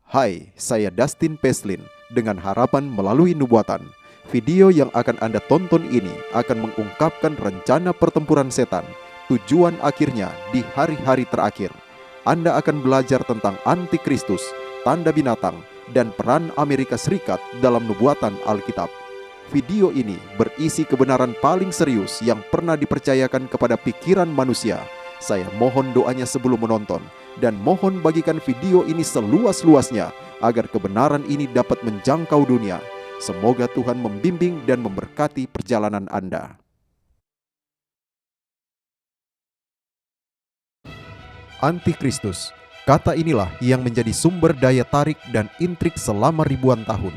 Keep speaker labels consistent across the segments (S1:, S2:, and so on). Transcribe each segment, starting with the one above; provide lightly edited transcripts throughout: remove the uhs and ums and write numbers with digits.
S1: Hai, saya Dustin Peslin. Dengan harapan melalui nubuatan, video yang akan Anda tonton ini akan mengungkapkan rencana pertempuran setan, tujuan akhirnya di hari-hari terakhir. Anda akan belajar tentang antikristus, tanda binatang, dan peran Amerika Serikat dalam nubuatan Alkitab. Video ini berisi kebenaran paling serius yang pernah dipercayakan kepada pikiran manusia. Saya mohon doanya sebelum menonton, dan mohon bagikan video ini seluas-luasnya agar kebenaran ini dapat menjangkau dunia. Semoga Tuhan membimbing dan memberkati perjalanan Anda. Antikristus, kata inilah yang menjadi sumber daya tarik dan intrik selama ribuan tahun.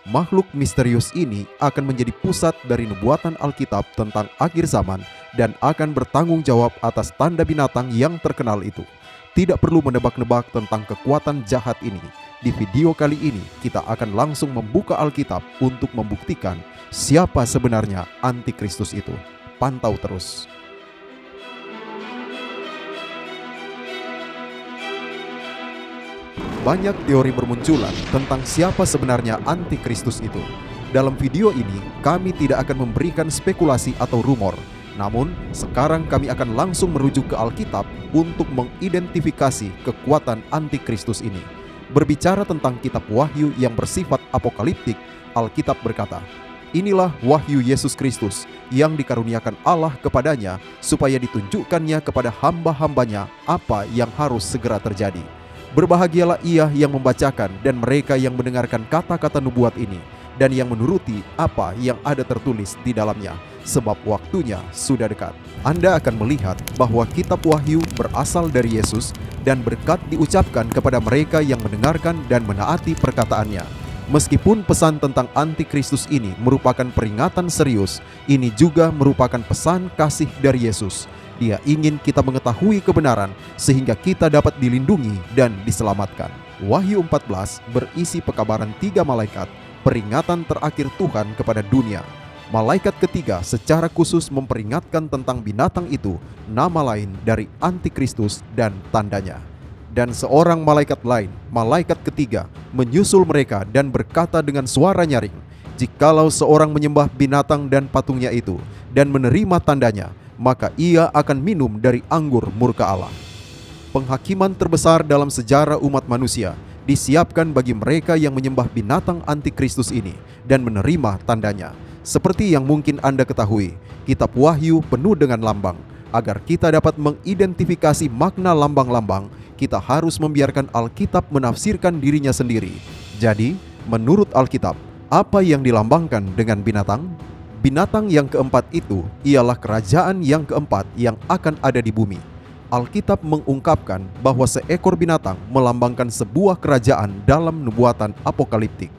S1: Makhluk misterius ini akan menjadi pusat dari nubuatan Alkitab tentang akhir zaman dan akan bertanggung jawab atas tanda binatang yang terkenal itu. Tidak perlu menebak-nebak tentang kekuatan jahat ini. Di video kali ini kita akan langsung membuka Alkitab untuk membuktikan siapa sebenarnya antikristus itu. Pantau terus. Banyak teori bermunculan tentang siapa sebenarnya antikristus itu. Dalam video ini, kami tidak akan memberikan spekulasi atau rumor. Namun, sekarang kami akan langsung merujuk ke Alkitab untuk mengidentifikasi kekuatan antikristus ini. Berbicara tentang kitab Wahyu yang bersifat apokaliptik, Alkitab berkata, "Inilah wahyu Yesus Kristus yang dikaruniakan Allah kepadanya supaya ditunjukkannya kepada hamba-hambanya apa yang harus segera terjadi. Berbahagialah ia yang membacakan dan mereka yang mendengarkan kata-kata nubuat ini dan yang menuruti apa yang ada tertulis di dalamnya, sebab waktunya sudah dekat." Anda akan melihat bahwa kitab Wahyu berasal dari Yesus dan berkat diucapkan kepada mereka yang mendengarkan dan menaati perkataannya. Meskipun pesan tentang antikristus ini merupakan peringatan serius, ini juga merupakan pesan kasih dari Yesus. Dia ingin kita mengetahui kebenaran sehingga kita dapat dilindungi dan diselamatkan. Wahyu 14 berisi pekabaran 3 malaikat, peringatan terakhir Tuhan kepada dunia. Malaikat ketiga secara khusus memperingatkan tentang binatang itu, nama lain dari antikristus dan tandanya. Dan seorang malaikat lain, malaikat ketiga, menyusul mereka dan berkata dengan suara nyaring, "Jikalau seorang menyembah binatang dan patungnya itu dan menerima tandanya, maka ia akan minum dari anggur murka Allah." Penghakiman terbesar dalam sejarah umat manusia disiapkan bagi mereka yang menyembah binatang antikristus ini dan menerima tandanya. Seperti yang mungkin Anda ketahui, kitab Wahyu penuh dengan lambang. Agar kita dapat mengidentifikasi makna lambang-lambang, kita harus membiarkan Alkitab menafsirkan dirinya sendiri. Jadi, menurut Alkitab, apa yang dilambangkan dengan binatang? Binatang yang keempat itu ialah kerajaan yang keempat yang akan ada di bumi. Alkitab mengungkapkan bahwa seekor binatang melambangkan sebuah kerajaan dalam nubuatan apokaliptik.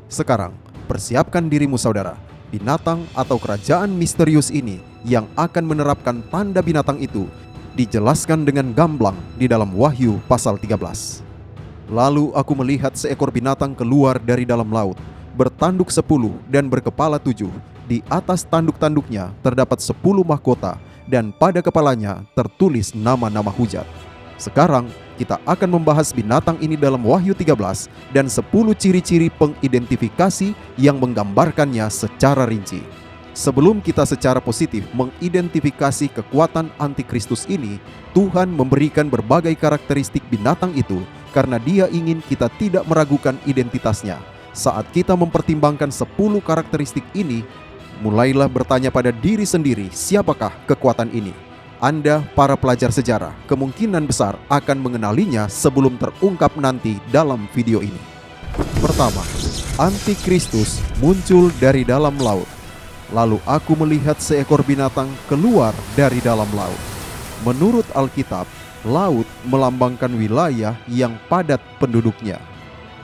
S1: Sekarang, persiapkan dirimu saudara. Binatang atau kerajaan misterius ini yang akan menerapkan tanda binatang itu dijelaskan dengan gamblang di dalam Wahyu pasal 13. "Lalu aku melihat seekor binatang keluar dari dalam laut, bertanduk 10 dan berkepala 7. Di atas tanduk-tanduknya terdapat 10 mahkota, dan pada kepalanya tertulis nama-nama hujat." Sekarang kita akan membahas binatang ini dalam Wahyu 13 dan 10 ciri-ciri pengidentifikasi yang menggambarkannya secara rinci. Sebelum kita secara positif mengidentifikasi kekuatan antikristus ini, Tuhan memberikan berbagai karakteristik binatang itu karena Dia ingin kita tidak meragukan identitasnya. Saat kita mempertimbangkan 10 karakteristik ini, mulailah bertanya pada diri sendiri, siapakah kekuatan ini? Anda, para pelajar sejarah, kemungkinan besar akan mengenalinya sebelum terungkap nanti dalam video ini. Pertama, antikristus muncul dari dalam laut. "Lalu aku melihat seekor binatang keluar dari dalam laut." Menurut Alkitab, laut melambangkan wilayah yang padat penduduknya.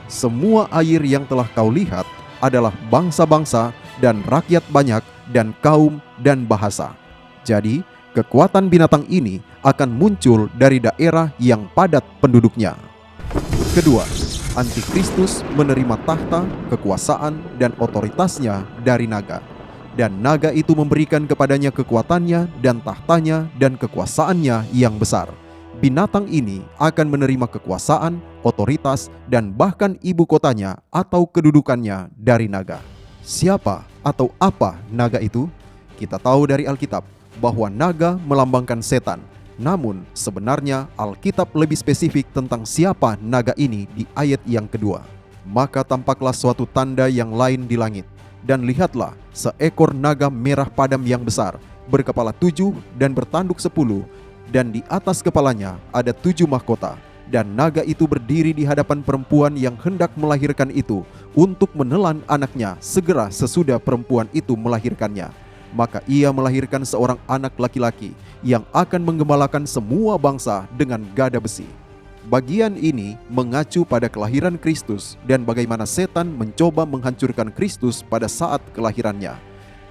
S1: Semua air yang telah kau lihat adalah bangsa-bangsa dan rakyat banyak dan kaum dan bahasa. Jadi, kekuatan binatang ini akan muncul dari daerah yang padat penduduknya. Kedua, antikristus menerima tahta, kekuasaan, dan otoritasnya dari naga. Dan naga itu memberikan kepadanya kekuatannya dan tahtanya dan kekuasaannya yang besar. binatang ini akan menerima kekuasaan, otoritas, dan bahkan ibu kotanya atau kedudukannya dari naga. Siapa atau apa naga itu? Kita tahu dari Alkitab bahwa naga melambangkan setan. Namun sebenarnya Alkitab lebih spesifik tentang siapa naga ini di ayat yang kedua. Maka tampaklah suatu tanda yang lain di langit. Dan lihatlah seekor naga merah padam yang besar, berkepala 7 dan bertanduk 10, dan di atas kepalanya ada 7 mahkota. Dan naga itu berdiri di hadapan perempuan yang hendak melahirkan itu untuk menelan anaknya segera sesudah perempuan itu melahirkannya. Maka ia melahirkan seorang anak laki-laki yang akan menggembalakan semua bangsa dengan gada besi. Bagian ini mengacu pada kelahiran Kristus dan bagaimana setan mencoba menghancurkan Kristus pada saat kelahirannya.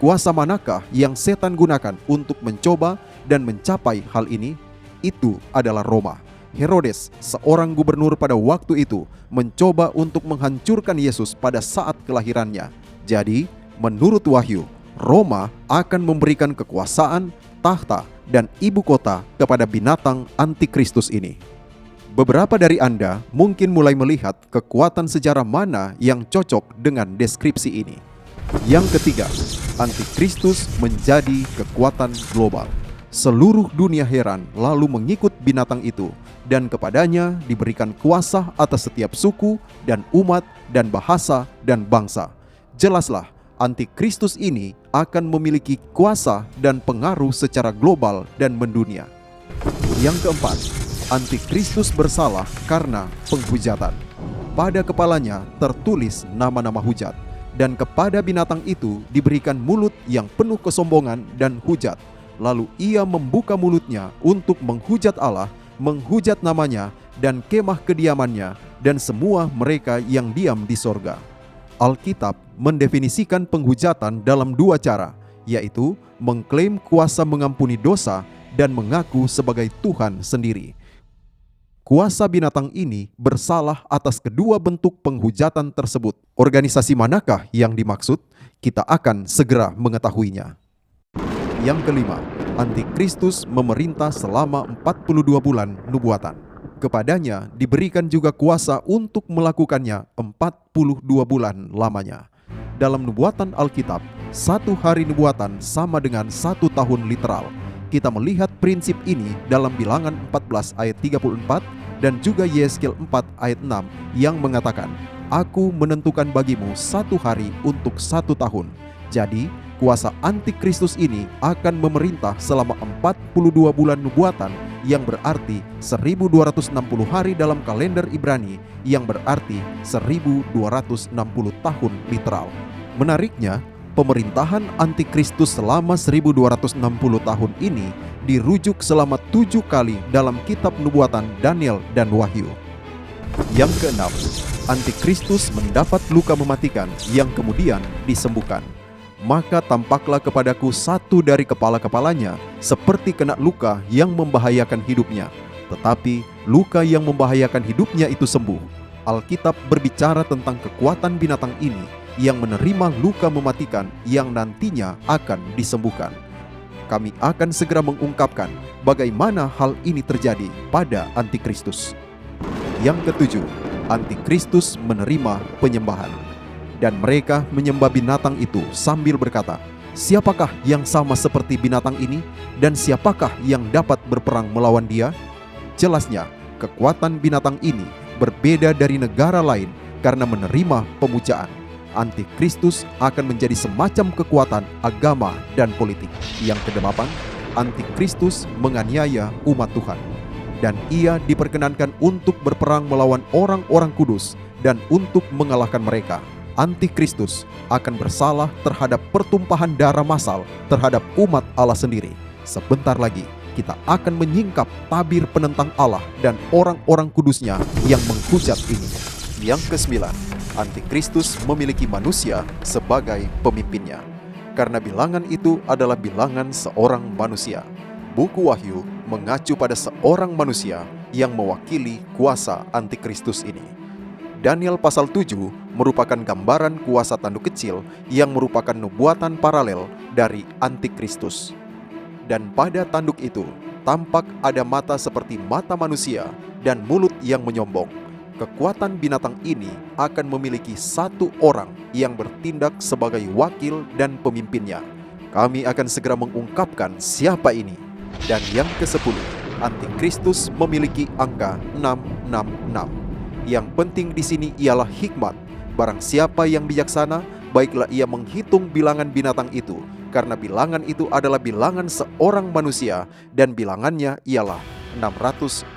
S1: Kuasa manakah yang setan gunakan untuk mencoba dan mencapai hal ini? Itu adalah Roma. Herodes, seorang gubernur pada waktu itu, mencoba untuk menghancurkan Yesus pada saat kelahirannya. Jadi, menurut Wahyu, Roma akan memberikan kekuasaan, tahta, dan ibu kota kepada binatang antikristus ini. Beberapa dari Anda mungkin mulai melihat kekuatan sejarah mana yang cocok dengan deskripsi ini. Yang ketiga, antikristus menjadi kekuatan global. Seluruh dunia heran lalu mengikut binatang itu, dan kepadanya diberikan kuasa atas setiap suku dan umat dan bahasa dan bangsa. Jelaslah, antikristus ini akan memiliki kuasa dan pengaruh secara global dan mendunia. Yang keempat, antikristus bersalah karena penghujatan. Pada kepalanya tertulis nama-nama hujat, dan kepada binatang itu diberikan mulut yang penuh kesombongan dan hujat. Lalu ia membuka mulutnya untuk menghujat Allah, menghujat namanya dan kemah kediamannya dan semua mereka yang diam di sorga. Alkitab mendefinisikan penghujatan dalam 2 cara, yaitu mengklaim kuasa mengampuni dosa dan mengaku sebagai Tuhan sendiri. Kuasa binatang ini bersalah atas kedua bentuk penghujatan tersebut. Organisasi manakah yang dimaksud? Kita akan segera mengetahuinya. Yang kelima, antikristus memerintah selama 42 bulan nubuatan. Kepadanya diberikan juga kuasa untuk melakukannya 42 bulan lamanya. Dalam nubuatan Alkitab, 1 hari nubuatan sama dengan 1 tahun literal. Kita melihat prinsip ini dalam Bilangan 14 ayat 34 dan juga Yeskel 4 ayat 6 yang mengatakan, "Aku menentukan bagimu 1 hari untuk 1 tahun." Jadi, kuasa antikristus ini akan memerintah selama 42 bulan nubuatan yang berarti 1260 hari dalam kalender Ibrani yang berarti 1260 tahun literal. Menariknya, pemerintahan antikristus selama 1260 tahun ini dirujuk selama 7 kali dalam kitab nubuatan Daniel dan Wahyu. Yang keenam, antikristus mendapat luka mematikan yang kemudian disembuhkan. Maka tampaklah kepadaku satu dari kepala-kepalanya seperti kena luka yang membahayakan hidupnya. Tetapi luka yang membahayakan hidupnya itu sembuh. Alkitab berbicara tentang kekuatan binatang ini yang menerima luka mematikan yang nantinya akan disembuhkan. Kami akan segera mengungkapkan bagaimana hal ini terjadi pada antikristus. Yang ketujuh, antikristus menerima penyembahan. Dan mereka menyembah binatang itu sambil berkata, "Siapakah yang sama seperti binatang ini? Dan siapakah yang dapat berperang melawan dia?" Jelasnya, kekuatan binatang ini berbeda dari negara lain karena menerima pemujaan. Antikristus akan menjadi semacam kekuatan agama dan politik. Yang kedelapan, antikristus menganiaya umat Tuhan. Dan ia diperkenankan untuk berperang melawan orang-orang kudus dan untuk mengalahkan mereka. Antikristus akan bersalah terhadap pertumpahan darah massal terhadap umat Allah sendiri. Sebentar lagi kita akan menyingkap tabir penentang Allah dan orang-orang kudusnya yang menghujat ini. Yang kesembilan, antikristus memiliki manusia sebagai pemimpinnya. Karena bilangan itu adalah bilangan seorang manusia. Buku Wahyu mengacu pada seorang manusia yang mewakili kuasa antikristus ini. Daniel pasal 7 merupakan gambaran kuasa tanduk kecil yang merupakan nubuatan paralel dari antikristus. Dan pada tanduk itu tampak ada mata seperti mata manusia dan mulut yang menyombong. Kekuatan binatang ini akan memiliki satu orang yang bertindak sebagai wakil dan pemimpinnya. Kami akan segera mengungkapkan siapa ini. Dan yang ke-10, Antikristus memiliki angka 666. Yang penting di sini ialah hikmat. Barang siapa yang bijaksana, baiklah ia menghitung bilangan binatang itu, karena bilangan itu adalah bilangan seorang manusia dan bilangannya ialah 666.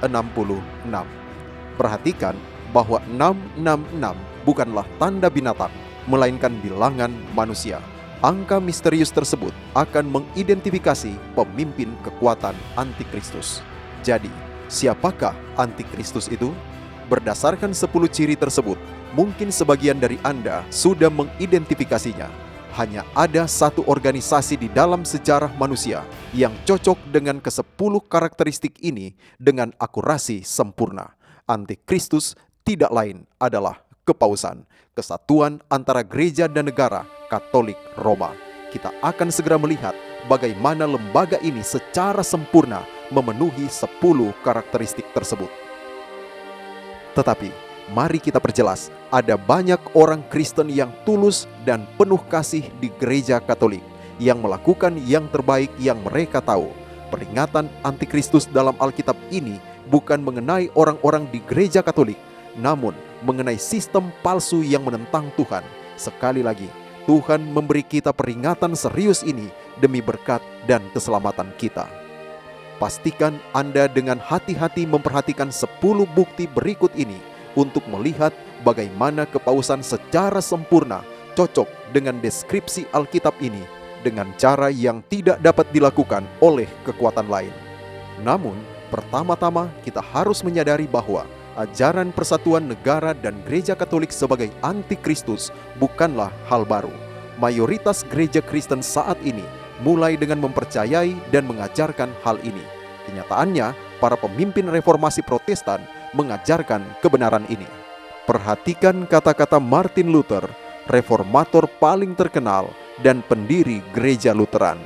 S1: Perhatikan bahwa 666 bukanlah tanda binatang, melainkan bilangan manusia. Angka misterius tersebut akan mengidentifikasi pemimpin kekuatan Antikristus. Jadi, siapakah Antikristus itu? Berdasarkan 10 ciri tersebut, mungkin sebagian dari Anda sudah mengidentifikasinya. Hanya ada satu organisasi di dalam sejarah manusia yang cocok dengan ke-10 karakteristik ini dengan akurasi sempurna. Antikristus tidak lain adalah kepausan, kesatuan antara gereja dan negara Katolik Roma. Kita akan segera melihat bagaimana lembaga ini secara sempurna memenuhi 10 karakteristik tersebut. Tetapi, mari kita perjelas, ada banyak orang Kristen yang tulus dan penuh kasih di gereja Katolik, yang melakukan yang terbaik yang mereka tahu. Peringatan Antikristus dalam Alkitab ini bukan mengenai orang-orang di gereja Katolik, namun mengenai sistem palsu yang menentang Tuhan. Sekali lagi, Tuhan memberi kita peringatan serius ini demi berkat dan keselamatan kita. Pastikan Anda dengan hati-hati memperhatikan 10 bukti berikut ini untuk melihat bagaimana kepausan secara sempurna cocok dengan deskripsi Alkitab ini dengan cara yang tidak dapat dilakukan oleh kekuatan lain. Namun, pertama-tama kita harus menyadari bahwa ajaran persatuan negara dan gereja Katolik sebagai antikristus bukanlah hal baru. Mayoritas gereja Kristen saat ini mulai dengan mempercayai dan mengajarkan hal ini. Kenyataannya, para pemimpin reformasi Protestan mengajarkan kebenaran ini. Perhatikan kata-kata Martin Luther, reformator paling terkenal dan pendiri gereja Lutheran.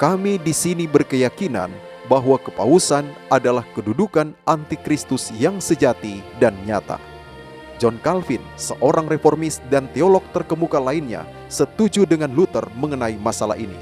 S1: Kami di sini berkeyakinan bahwa kepausan adalah kedudukan antikristus yang sejati dan nyata. John Calvin, seorang reformis dan teolog terkemuka lainnya, setuju dengan Luther mengenai masalah ini.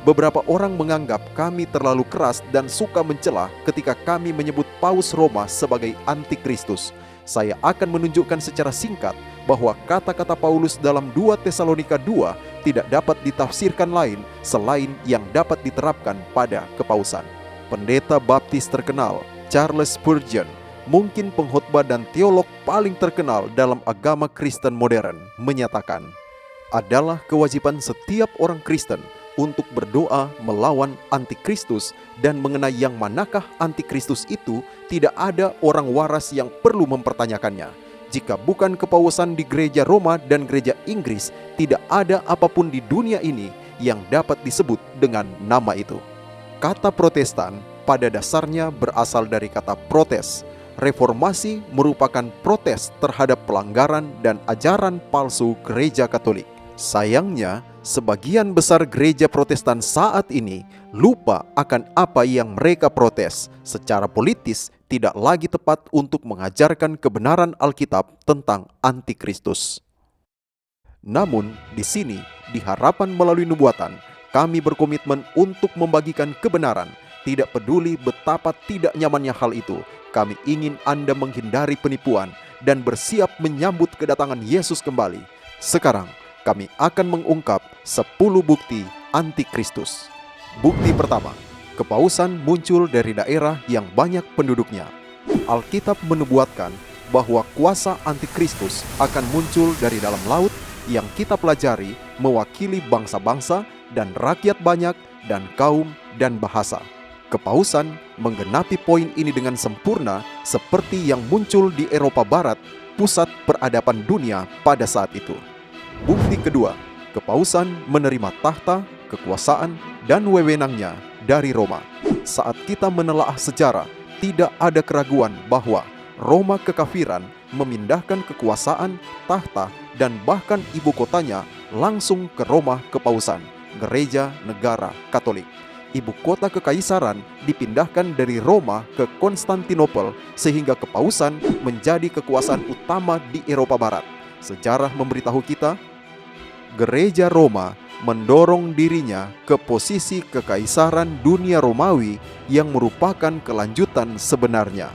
S1: Beberapa orang menganggap kami terlalu keras dan suka mencela ketika kami menyebut Paus Roma sebagai antikristus. Saya akan menunjukkan secara singkat bahwa kata-kata Paulus dalam 2 Tesalonika 2 tidak dapat ditafsirkan lain selain yang dapat diterapkan pada kepausan. Pendeta baptis terkenal Charles Spurgeon, mungkin pengkhotbah dan teolog paling terkenal dalam agama Kristen modern, menyatakan, adalah kewajiban setiap orang Kristen untuk berdoa melawan antikristus, dan mengenai yang manakah antikristus itu tidak ada orang waras yang perlu mempertanyakannya. Jika bukan kepausan di gereja Roma dan gereja Inggris, tidak ada apapun di dunia ini yang dapat disebut dengan nama itu. Kata Protestan pada dasarnya berasal dari kata protes. Reformasi merupakan protes terhadap pelanggaran dan ajaran palsu gereja Katolik. Sayangnya, sebagian besar gereja Protestan saat ini lupa akan apa yang mereka protes. Secara politis, tidak lagi tepat untuk mengajarkan kebenaran Alkitab tentang antikristus. Namun, di sini, di Harapan Melalui Nubuatan, kami berkomitmen untuk membagikan kebenaran. Tidak peduli betapa tidak nyamannya hal itu, kami ingin Anda menghindari penipuan dan bersiap menyambut kedatangan Yesus kembali. Sekarang, kami akan mengungkap 10 bukti antikristus. Bukti pertama, kepausan muncul dari daerah yang banyak penduduknya. Alkitab menubuatkan bahwa kuasa antikristus akan muncul dari dalam laut yang kita pelajari mewakili bangsa-bangsa dan rakyat banyak dan kaum dan bahasa. Kepausan menggenapi poin ini dengan sempurna seperti yang muncul di Eropa Barat, pusat peradaban dunia pada saat itu. Bukti kedua, kepausan menerima tahta, kekuasaan, dan wewenangnya dari Roma. Saat kita menelaah sejarah, tidak ada keraguan bahwa Roma kekafiran memindahkan kekuasaan, tahta, dan bahkan ibu kotanya langsung ke Roma kepausan, gereja negara Katolik. ibu kota kekaisaran dipindahkan dari Roma ke Konstantinopel sehingga kepausan menjadi kekuasaan utama di Eropa Barat. Sejarah memberitahu kita, Gereja Roma mendorong dirinya ke posisi kekaisaran dunia Romawi yang merupakan kelanjutan sebenarnya.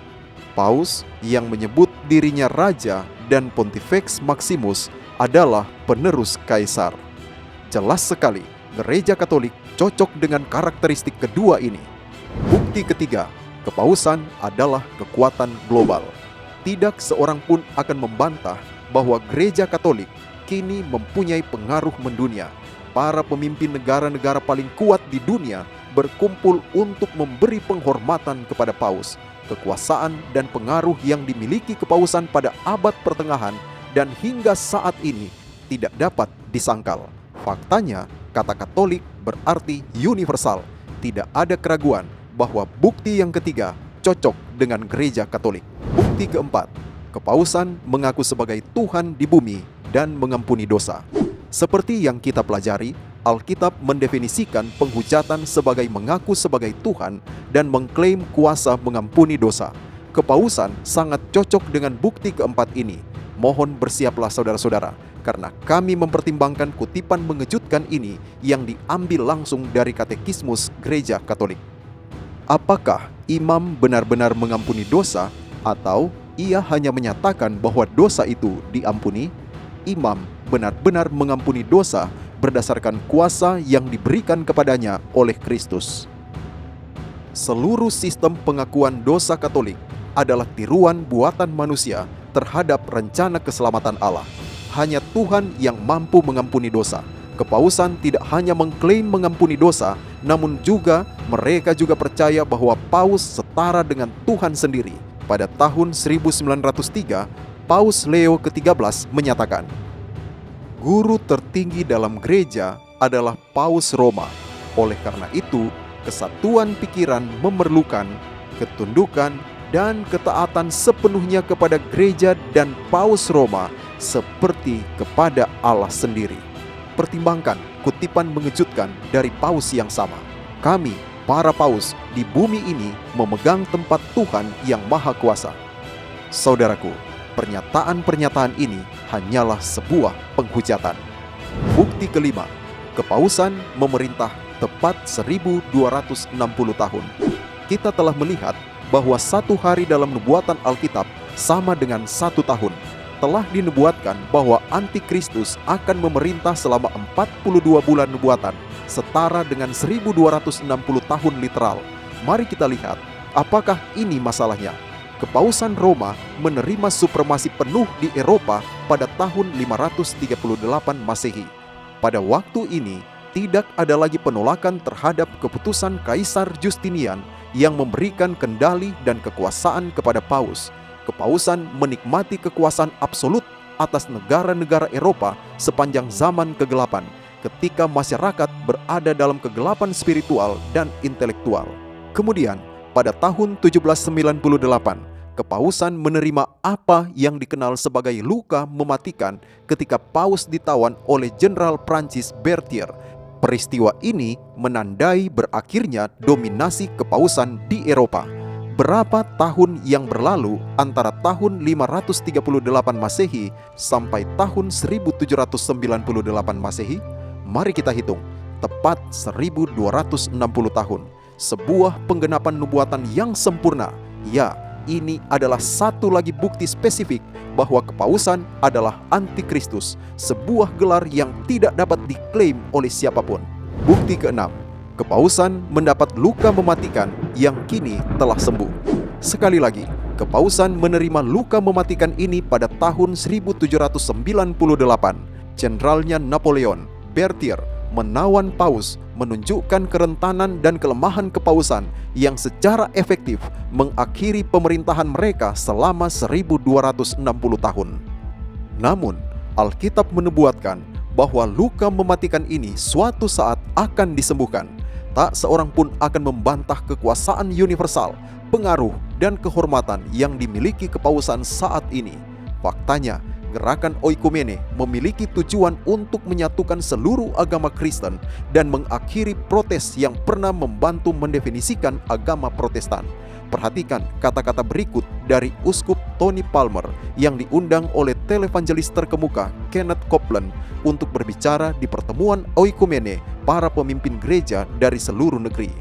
S1: Paus yang menyebut dirinya raja dan Pontifex Maximus adalah penerus kaisar. Jelas sekali, Gereja Katolik cocok dengan karakteristik kedua ini. Bukti ketiga, kepausan adalah kekuatan global. Tidak seorang pun akan membantah bahwa Gereja Katolik kini mempunyai pengaruh mendunia. Para pemimpin negara-negara paling kuat di dunia berkumpul untuk memberi penghormatan kepada Paus. Kekuasaan dan pengaruh yang dimiliki kepausan pada abad pertengahan dan hingga saat ini tidak dapat disangkal. Faktanya, kata Katolik berarti universal. Tidak ada keraguan bahwa bukti yang ketiga cocok dengan Gereja Katolik. Bukti keempat, kepausan mengaku sebagai Tuhan di bumi dan mengampuni dosa. Seperti yang kita pelajari, Alkitab mendefinisikan penghujatan sebagai mengaku sebagai Tuhan dan mengklaim kuasa mengampuni dosa. Kepausan sangat cocok dengan bukti keempat ini. Mohon bersiaplah saudara-saudara, karena kami mempertimbangkan kutipan mengejutkan ini yang diambil langsung dari Katekismus Gereja Katolik. Apakah imam benar-benar mengampuni dosa atau ia hanya menyatakan bahwa dosa itu diampuni? Imam benar-benar mengampuni dosa berdasarkan kuasa yang diberikan kepadanya oleh Kristus. Seluruh sistem pengakuan dosa Katolik adalah tiruan buatan manusia terhadap rencana keselamatan Allah. Hanya Tuhan yang mampu mengampuni dosa. Kepausan tidak hanya mengklaim mengampuni dosa, namun juga mereka juga percaya bahwa Paus setara dengan Tuhan sendiri. Pada tahun 1903, Paus Leo ke-13 menyatakan, guru tertinggi dalam gereja adalah Paus Roma. Oleh karena itu, kesatuan pikiran memerlukan ketundukan dan ketaatan sepenuhnya kepada gereja dan Paus Roma seperti kepada Allah sendiri. Pertimbangkan kutipan mengejutkan dari Paus yang sama. Kami, para Paus di bumi ini memegang tempat Tuhan yang Maha Kuasa. Saudaraku, pernyataan-pernyataan ini hanyalah sebuah penghujatan. Bukti kelima, kepausan memerintah tepat 1260 tahun. Kita telah melihat bahwa satu hari dalam nubuatan Alkitab sama dengan 1 tahun. Telah dinubuatkan bahwa Antikristus akan memerintah selama 42 bulan nubuatan, setara dengan 1260 tahun literal. Mari kita lihat, apakah ini masalahnya? Kepausan Roma menerima supremasi penuh di Eropa pada tahun 538 Masehi. Pada waktu ini, tidak ada lagi penolakan terhadap keputusan Kaisar Justinian yang memberikan kendali dan kekuasaan kepada Paus. Kepausan menikmati kekuasaan absolut atas negara-negara Eropa sepanjang zaman kegelapan, ketika masyarakat berada dalam kegelapan spiritual dan intelektual. Kemudian, pada tahun 1798, kepausan menerima apa yang dikenal sebagai luka mematikan ketika Paus ditawan oleh Jenderal Prancis Berthier. Peristiwa ini menandai berakhirnya dominasi kepausan di Eropa. Berapa tahun yang berlalu antara tahun 538 Masehi sampai tahun 1798 Masehi? Mari kita hitung, tepat 1260 tahun. Sebuah penggenapan nubuatan yang sempurna. Ya, ini adalah satu lagi bukti spesifik bahwa kepausan adalah Antikristus, sebuah gelar yang tidak dapat diklaim oleh siapapun. Bukti keenam, kepausan mendapat luka mematikan yang kini telah sembuh. Sekali lagi, kepausan menerima luka mematikan ini pada tahun 1798. Jenderalnya Napoleon, Berthier, menawan Paus, menunjukkan kerentanan dan kelemahan kepausan yang secara efektif mengakhiri pemerintahan mereka selama 1260 tahun. Namun, Alkitab menubuatkan bahwa luka mematikan ini suatu saat akan disembuhkan. Tak seorang pun akan membantah kekuasaan universal, pengaruh, dan kehormatan yang dimiliki kepausan saat ini. Faktanya, Gerakan Oikumene memiliki tujuan untuk menyatukan seluruh agama Kristen dan mengakhiri protes yang pernah membantu mendefinisikan agama Protestan. Perhatikan kata-kata berikut dari Uskup Tony Palmer yang diundang oleh televangelis terkemuka Kenneth Copeland untuk berbicara di pertemuan Oikumene para pemimpin gereja dari seluruh negeri.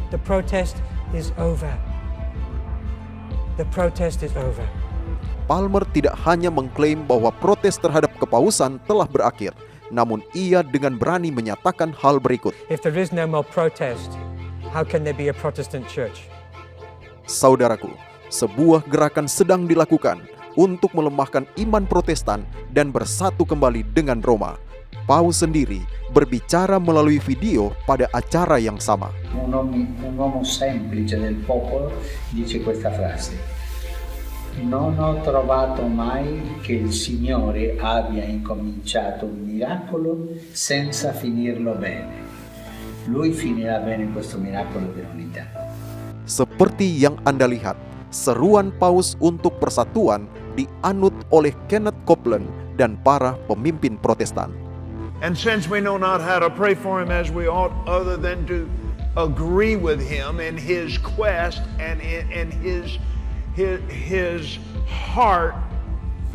S2: The protest is over. The protest is over.
S1: Palmer tidak hanya mengklaim bahwa protes terhadap kepausan telah berakhir, namun ia dengan berani menyatakan hal berikut.
S2: If there is no more protest, how can there be a Protestant church?
S1: Saudaraku, sebuah gerakan sedang dilakukan untuk melemahkan iman Protestan dan bersatu kembali dengan Roma. Paus sendiri berbicara melalui video pada acara yang sama.
S3: Un uomo semplice del popolo dice questa frase. Non ho trovato mai che il Signore abbia incominciato un miracolo senza finirlo bene. Lui finirà bene questo miracolo dell'unità.
S1: Seperti yang Anda lihat, seruan Paus untuk persatuan dianut oleh Kenneth Copeland dan para pemimpin Protestan.
S4: And since we know not how to pray for him as we ought, other than to agree with him in his quest and in his heart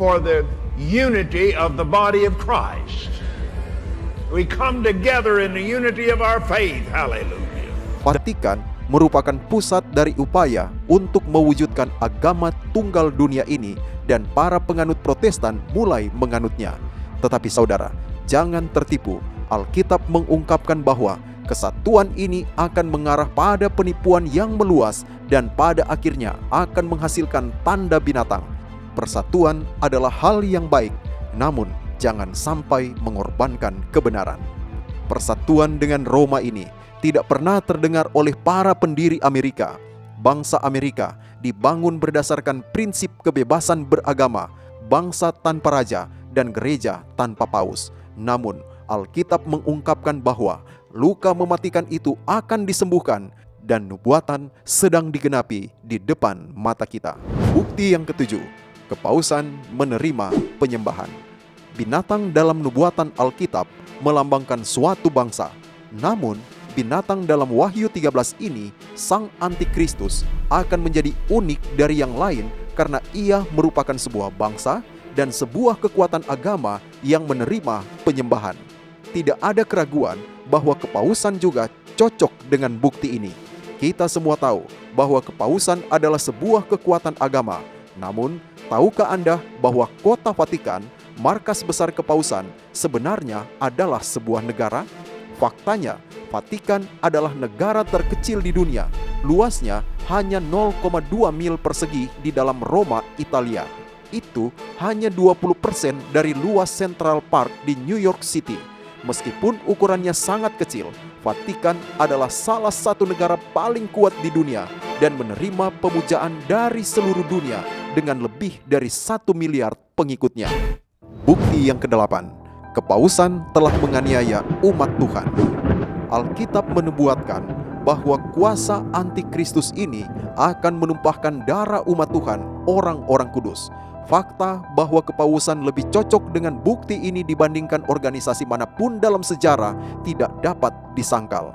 S4: for the unity of the body of Christ. We come together in the unity of our faith. Hallelujah.
S1: Vatikan merupakan pusat dari upaya untuk mewujudkan agama tunggal dunia ini dan para penganut Protestan mulai menganutnya. Tetapi saudara, jangan tertipu. Alkitab mengungkapkan bahwa kesatuan ini akan mengarah pada penipuan yang meluas dan pada akhirnya akan menghasilkan tanda binatang. Persatuan adalah hal yang baik, namun jangan sampai mengorbankan kebenaran. Persatuan dengan Roma ini tidak pernah terdengar oleh para pendiri Amerika. Bangsa Amerika dibangun berdasarkan prinsip kebebasan beragama, bangsa tanpa raja dan gereja tanpa paus. Namun, Alkitab mengungkapkan bahwa luka mematikan itu akan disembuhkan dan nubuatan sedang digenapi di depan mata kita. Bukti yang ketujuh, kepausan menerima penyembahan. Binatang dalam nubuatan Alkitab melambangkan suatu bangsa. Namun, binatang dalam Wahyu 13 ini, sang antikristus, akan menjadi unik dari yang lain karena ia merupakan sebuah bangsa dan sebuah kekuatan agama yang menerima penyembahan. Tidak ada keraguan bahwa kepausan juga cocok dengan bukti ini. Kita semua tahu bahwa kepausan adalah sebuah kekuatan agama. Namun, tahukah Anda bahwa kota Vatikan, markas besar kepausan, sebenarnya adalah sebuah negara? Faktanya, Vatikan adalah negara terkecil di dunia. Luasnya hanya 0,2 mil persegi di dalam Roma, Italia. Itu hanya 20% dari luas Central Park di New York City. Meskipun ukurannya sangat kecil, Vatikan adalah salah satu negara paling kuat di dunia dan menerima pemujaan dari seluruh dunia dengan lebih dari 1 miliar pengikutnya. Bukti yang kedelapan, kepausan telah menganiaya umat Tuhan. Alkitab menubuatkan bahwa kuasa antikristus ini akan menumpahkan darah umat Tuhan, orang-orang kudus. Fakta bahwa kepausan lebih cocok dengan bukti ini dibandingkan organisasi manapun dalam sejarah tidak dapat disangkal.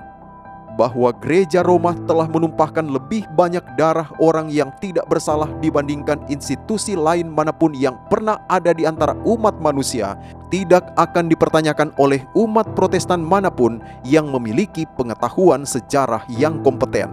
S1: Bahwa gereja Roma telah menumpahkan lebih banyak darah orang yang tidak bersalah dibandingkan institusi lain manapun yang pernah ada di antara umat manusia, tidak akan dipertanyakan oleh umat Protestan manapun yang memiliki pengetahuan sejarah yang kompeten.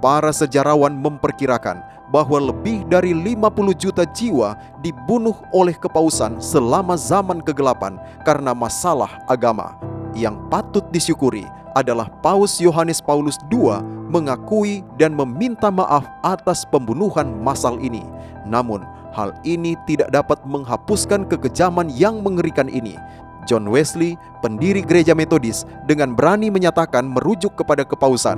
S1: Para sejarawan memperkirakan bahwa lebih dari 50 juta jiwa dibunuh oleh kepausan selama zaman kegelapan karena masalah agama. Yang patut disyukuri adalah Paus Yohanes Paulus II mengakui dan meminta maaf atas pembunuhan massal ini. Namun, hal ini tidak dapat menghapuskan kekejaman yang mengerikan ini. John Wesley, pendiri gereja Metodis, dengan berani menyatakan merujuk kepada kepausan.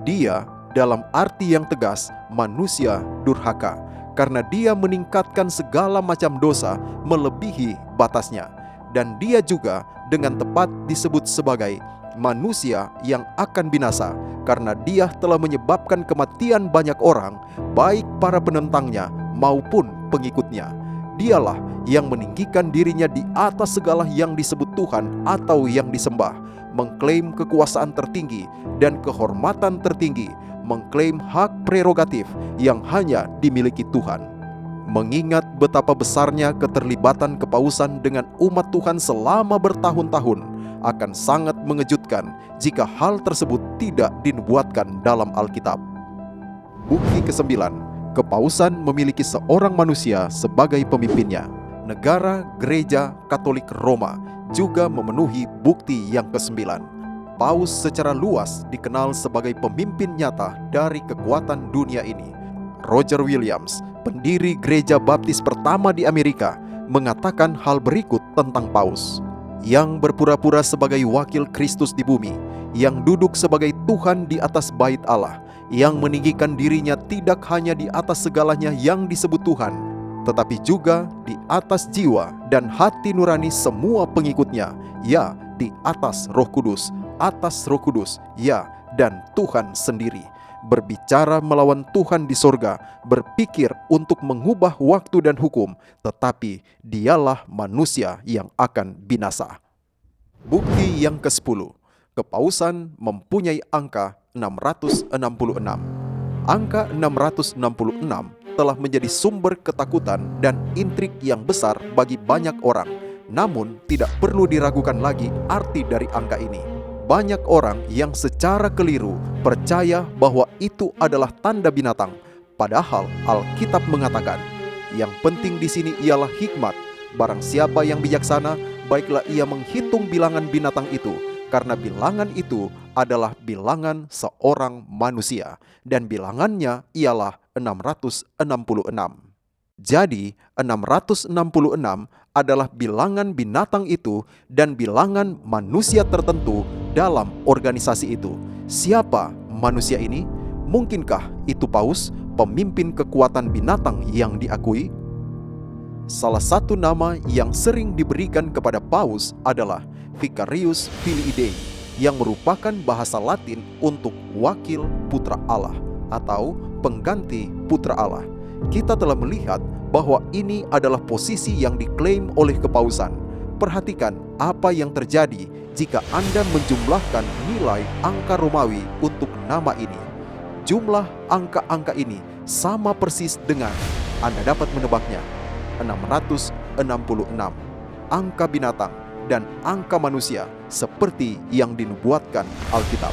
S1: Dia, dalam arti yang tegas, manusia durhaka, karena dia meningkatkan segala macam dosa melebihi batasnya. Dan dia juga dengan tepat disebut sebagai manusia yang akan binasa, karena dia telah menyebabkan kematian banyak orang, baik para penentangnya maupun pengikutnya. Dialah yang meninggikan dirinya di atas segala yang disebut Tuhan atau yang disembah, mengklaim kekuasaan tertinggi dan kehormatan tertinggi, mengklaim hak prerogatif yang hanya dimiliki Tuhan. Mengingat betapa besarnya keterlibatan kepausan dengan umat Tuhan selama bertahun-tahun, akan sangat mengejutkan jika hal tersebut tidak dinubuatkan dalam Alkitab. Bukti ke-9, kepausan memiliki seorang manusia sebagai pemimpinnya. Negara Gereja Katolik Roma juga memenuhi bukti yang ke-9. Paus secara luas dikenal sebagai pemimpin nyata dari kekuatan dunia ini. Roger Williams, pendiri gereja baptis pertama di Amerika, mengatakan hal berikut tentang Paus. Yang berpura-pura sebagai wakil Kristus di bumi, yang duduk sebagai Tuhan di atas bait Allah, yang meninggikan dirinya tidak hanya di atas segalanya yang disebut Tuhan, tetapi juga di atas jiwa dan hati nurani semua pengikutnya, ya, di atas Roh Kudus, ya, dan Tuhan sendiri. Berbicara melawan Tuhan di sorga, berpikir untuk mengubah waktu dan hukum, tetapi dialah manusia yang akan binasa. Bukti yang ke-10, kepausan mempunyai angka 666. Angka 666 telah menjadi sumber ketakutan dan intrik yang besar bagi banyak orang. Namun tidak perlu diragukan lagi arti dari angka ini. Banyak orang yang secara keliru percaya bahwa itu adalah tanda binatang, padahal Alkitab mengatakan, yang penting di sini ialah hikmat. Barang siapa yang bijaksana, baiklah ia menghitung bilangan binatang itu, karena bilangan itu adalah bilangan seorang manusia, dan bilangannya ialah 666. Jadi 666 adalah bilangan binatang itu dan bilangan manusia tertentu dalam organisasi itu. Siapa manusia ini? Mungkinkah itu Paus, pemimpin kekuatan binatang yang diakui? Salah satu nama yang sering diberikan kepada Paus adalah Vicarius Filii Dei, yang merupakan bahasa Latin untuk wakil putra Allah atau pengganti putra Allah. Kita telah melihat bahwa ini adalah posisi yang diklaim oleh kepausan. Perhatikan apa yang terjadi jika Anda menjumlahkan nilai angka Romawi untuk nama ini. Jumlah angka-angka ini sama persis dengan, Anda dapat menebaknya, 666, angka binatang dan angka manusia seperti yang dinubuatkan Alkitab.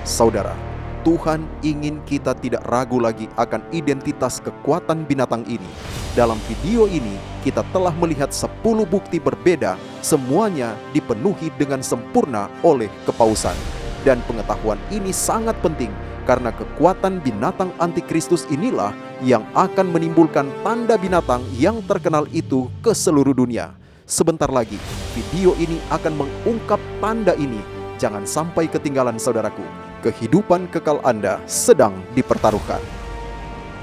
S1: Saudara, Tuhan ingin kita tidak ragu lagi akan identitas kekuatan binatang ini. Dalam video ini, kita telah melihat 10 bukti berbeda, semuanya dipenuhi dengan sempurna oleh kepausan. Dan pengetahuan ini sangat penting, karena kekuatan binatang antikristus inilah yang akan menimbulkan tanda binatang yang terkenal itu ke seluruh dunia. Sebentar lagi, video ini akan mengungkap tanda ini. Jangan sampai ketinggalan, saudaraku. Kehidupan kekal Anda sedang dipertaruhkan.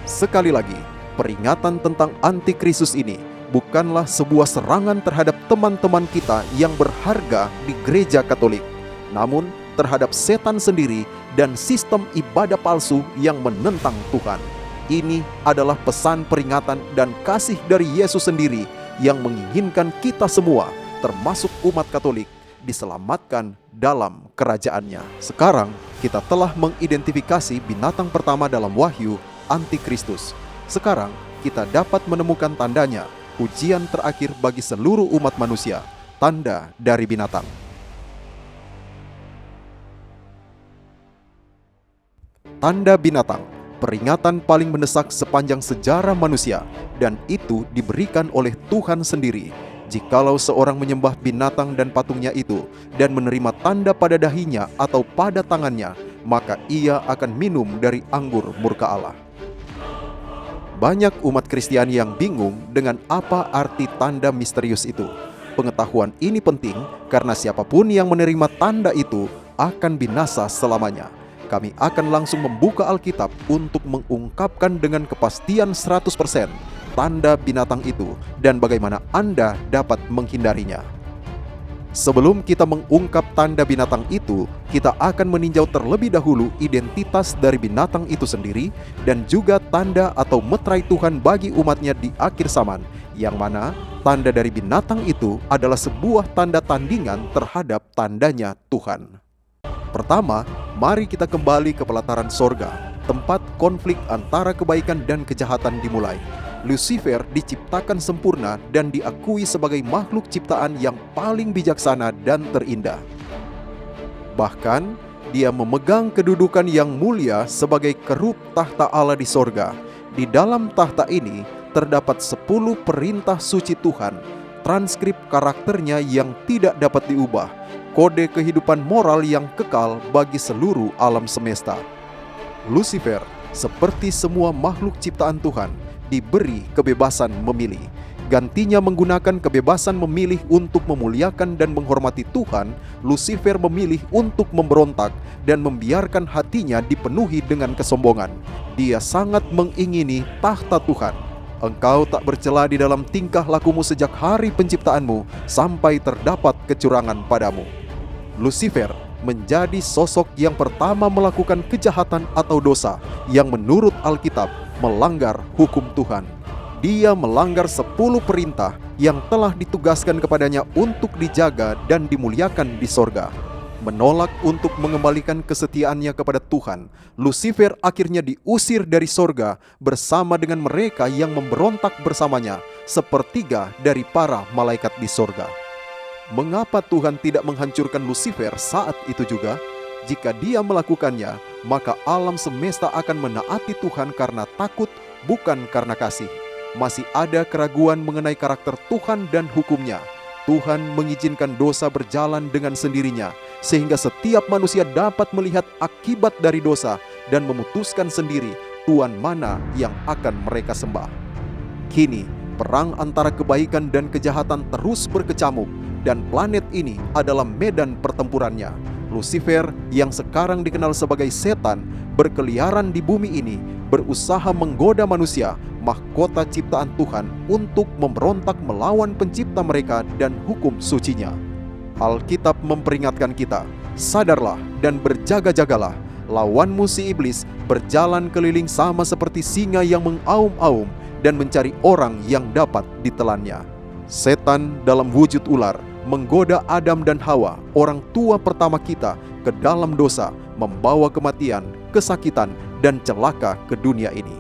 S1: Sekali lagi, peringatan tentang antikristus ini bukanlah sebuah serangan terhadap teman-teman kita yang berharga di gereja Katolik, namun terhadap setan sendiri dan sistem ibadah palsu yang menentang Tuhan. Ini adalah pesan peringatan dan kasih dari Yesus sendiri yang menginginkan kita semua, termasuk umat Katolik, diselamatkan dalam kerajaannya. Sekarang kita telah mengidentifikasi binatang pertama dalam Wahyu, antikristus. Sekarang kita dapat menemukan tandanya, ujian terakhir bagi seluruh umat manusia, tanda dari binatang. Tanda binatang, peringatan paling mendesak sepanjang sejarah manusia, dan itu diberikan oleh Tuhan sendiri. Jikalau seorang menyembah binatang dan patungnya itu dan menerima tanda pada dahinya atau pada tangannya, maka ia akan minum dari anggur murka Allah. Banyak umat Kristiani yang bingung dengan apa arti tanda misterius itu. Pengetahuan ini penting karena siapapun yang menerima tanda itu akan binasa selamanya. Kami akan langsung membuka Alkitab untuk mengungkapkan dengan kepastian 100% tanda binatang itu dan bagaimana Anda dapat menghindarinya. Sebelum kita mengungkap tanda binatang itu, kita akan meninjau terlebih dahulu identitas dari binatang itu sendiri dan juga tanda atau meterai Tuhan bagi umatnya di akhir zaman, yang mana tanda dari binatang itu adalah sebuah tanda tandingan terhadap tandanya Tuhan. Pertama, mari kita kembali ke pelataran sorga, tempat konflik antara kebaikan dan kejahatan dimulai. Lucifer diciptakan sempurna dan diakui sebagai makhluk ciptaan yang paling bijaksana dan terindah. Bahkan, dia memegang kedudukan yang mulia sebagai kerub tahta Allah di sorga. Di dalam tahta ini terdapat 10 perintah suci Tuhan, transkrip karakternya yang tidak dapat diubah, kode kehidupan moral yang kekal bagi seluruh alam semesta. Lucifer, seperti semua makhluk ciptaan Tuhan, diberi kebebasan memilih. Gantinya menggunakan kebebasan memilih untuk memuliakan dan menghormati Tuhan, Lucifer memilih untuk memberontak dan membiarkan hatinya dipenuhi dengan kesombongan. Dia sangat mengingini tahta Tuhan. Engkau tak bercela di dalam tingkah lakumu sejak hari penciptaanmu sampai terdapat kecurangan padamu. Lucifer menjadi sosok yang pertama melakukan kejahatan atau dosa yang menurut Alkitab melanggar hukum Tuhan. Dia melanggar 10 perintah yang telah ditugaskan kepadanya untuk dijaga dan dimuliakan di sorga. Menolak untuk mengembalikan kesetiaannya kepada Tuhan, Lucifer akhirnya diusir dari sorga bersama dengan mereka yang memberontak bersamanya, sepertiga dari para malaikat di sorga. Mengapa Tuhan tidak menghancurkan Lucifer saat itu juga? Jika dia melakukannya, maka alam semesta akan menaati Tuhan karena takut, bukan karena kasih. Masih ada keraguan mengenai karakter Tuhan dan hukumnya. Tuhan mengizinkan dosa berjalan dengan sendirinya, sehingga setiap manusia dapat melihat akibat dari dosa dan memutuskan sendiri Tuhan mana yang akan mereka sembah. Kini, perang antara kebaikan dan kejahatan terus berkecamuk, dan planet ini adalah medan pertempurannya. Lucifer yang sekarang dikenal sebagai setan berkeliaran di bumi ini, berusaha menggoda manusia, mahkota ciptaan Tuhan, untuk memberontak melawan pencipta mereka dan hukum sucinya. Alkitab memperingatkan kita, sadarlah dan berjaga-jagalah. Lawanmu si iblis berjalan keliling sama seperti singa yang mengaum-aum dan mencari orang yang dapat ditelannya. Setan dalam wujud ular menggoda Adam dan Hawa, orang tua pertama kita, ke dalam dosa, membawa kematian, kesakitan, dan celaka ke dunia ini.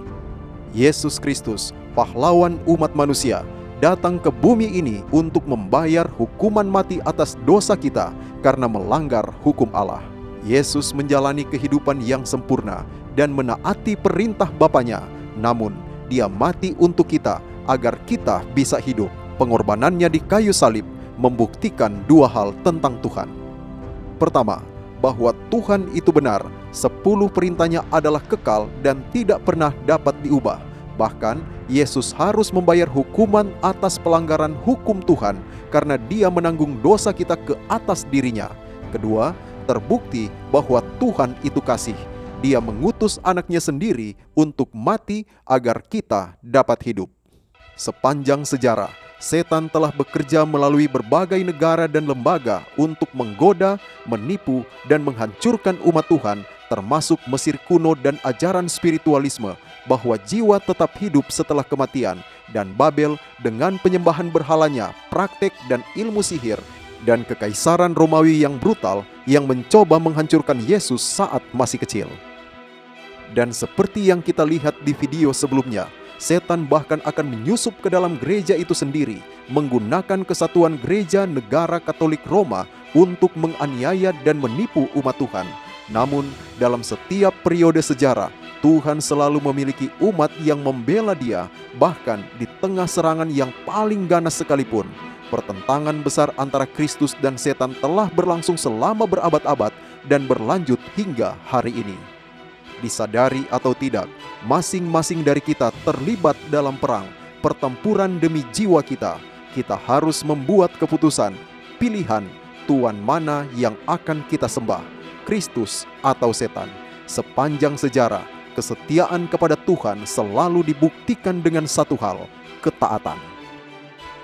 S1: Yesus Kristus, pahlawan umat manusia, datang ke bumi ini untuk membayar hukuman mati atas dosa kita karena melanggar hukum Allah. Yesus menjalani kehidupan yang sempurna dan menaati perintah Bapanya, namun Dia mati untuk kita agar kita bisa hidup. Pengorbanannya di kayu salib membuktikan 2 hal tentang Tuhan. Pertama, bahwa Tuhan itu benar, 10 perintahnya adalah kekal dan tidak pernah dapat diubah. Bahkan, Yesus harus membayar hukuman atas pelanggaran hukum Tuhan karena Dia menanggung dosa kita ke atas dirinya. Kedua, terbukti bahwa Tuhan itu kasih. Dia mengutus anaknya sendiri untuk mati agar kita dapat hidup. Sepanjang sejarah, setan telah bekerja melalui berbagai negara dan lembaga untuk menggoda, menipu, dan menghancurkan umat Tuhan, termasuk Mesir kuno dan ajaran spiritualisme bahwa jiwa tetap hidup setelah kematian, dan Babel dengan penyembahan berhalanya, praktek dan ilmu sihir, dan kekaisaran Romawi yang brutal yang mencoba menghancurkan Yesus saat masih kecil. Dan seperti yang kita lihat di video sebelumnya, setan bahkan akan menyusup ke dalam gereja itu sendiri, menggunakan kesatuan gereja negara Katolik Roma untuk menganiaya dan menipu umat Tuhan. Namun, dalam setiap periode sejarah, Tuhan selalu memiliki umat yang membela Dia, bahkan di tengah serangan yang paling ganas sekalipun. Pertentangan besar antara Kristus dan setan telah berlangsung selama berabad-abad dan berlanjut hingga hari ini. Disadari atau tidak, masing-masing dari kita terlibat dalam perang, pertempuran demi jiwa kita. Kita harus membuat keputusan, pilihan, Tuhan mana yang akan kita sembah, Kristus atau setan. Sepanjang sejarah, kesetiaan kepada Tuhan selalu dibuktikan dengan satu hal, ketaatan.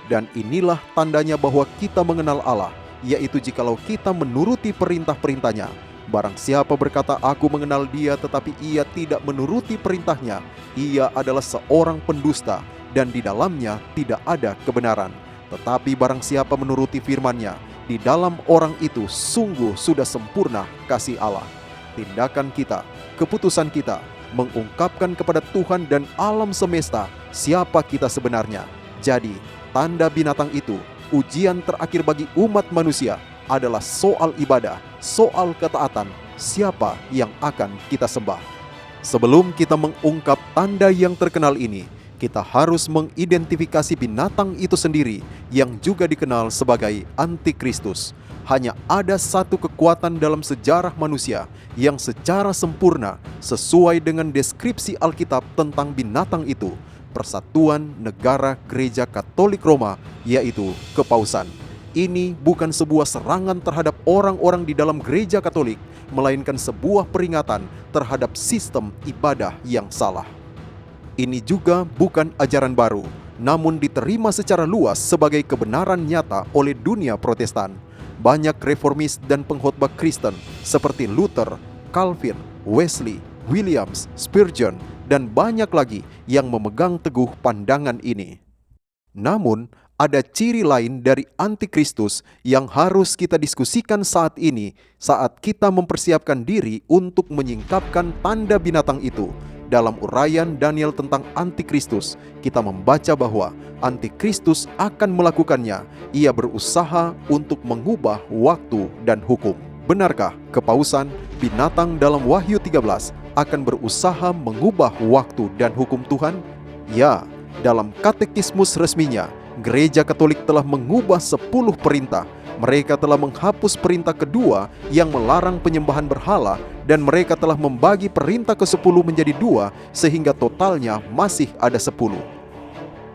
S1: Dan inilah tandanya bahwa kita mengenal Allah. yaitu jikalau kita menuruti perintah-perintahnya. Barang siapa berkata, "Aku mengenal Dia," tetapi ia tidak menuruti perintahnya, ia adalah seorang pendusta, dan di dalamnya tidak ada kebenaran. Tetapi barang siapa menuruti firman-Nya, di dalam orang itu sungguh sudah sempurna kasih Allah. Tindakan kita, keputusan kita, mengungkapkan kepada Tuhan dan alam semesta siapa kita sebenarnya. Jadi, tanda binatang itu, ujian terakhir bagi umat manusia, adalah soal ibadah, soal ketaatan, siapa yang akan kita sembah. Sebelum kita mengungkap tanda yang terkenal ini, kita harus mengidentifikasi binatang itu sendiri yang juga dikenal sebagai Antikristus. Hanya ada satu kekuatan dalam sejarah manusia yang secara sempurna sesuai dengan deskripsi Alkitab tentang binatang itu, Persatuan Negara Gereja Katolik Roma, yaitu Kepausan. Ini bukan sebuah serangan terhadap orang-orang di dalam gereja Katolik, melainkan sebuah peringatan terhadap sistem ibadah yang salah. Ini juga bukan ajaran baru, namun diterima secara luas sebagai kebenaran nyata oleh dunia Protestan. Banyak reformis dan pengkhotbah Kristen seperti Luther, Calvin, Wesley, Williams, Spurgeon, dan banyak lagi yang memegang teguh pandangan ini. Namun, ada ciri lain dari Antikristus yang harus kita diskusikan saat ini saat kita mempersiapkan diri untuk menyingkapkan tanda binatang itu. Dalam uraian Daniel tentang Antikristus, kita membaca bahwa Antikristus akan melakukannya. Ia berusaha untuk mengubah waktu dan hukum. Benarkah kepausan binatang dalam Wahyu 13 akan berusaha mengubah waktu dan hukum Tuhan? Ya, dalam katekismus resminya, Gereja Katolik telah mengubah 10 perintah. Mereka telah menghapus perintah kedua yang melarang penyembahan berhala, dan mereka telah membagi perintah ke-10 menjadi 2 sehingga totalnya masih ada 10.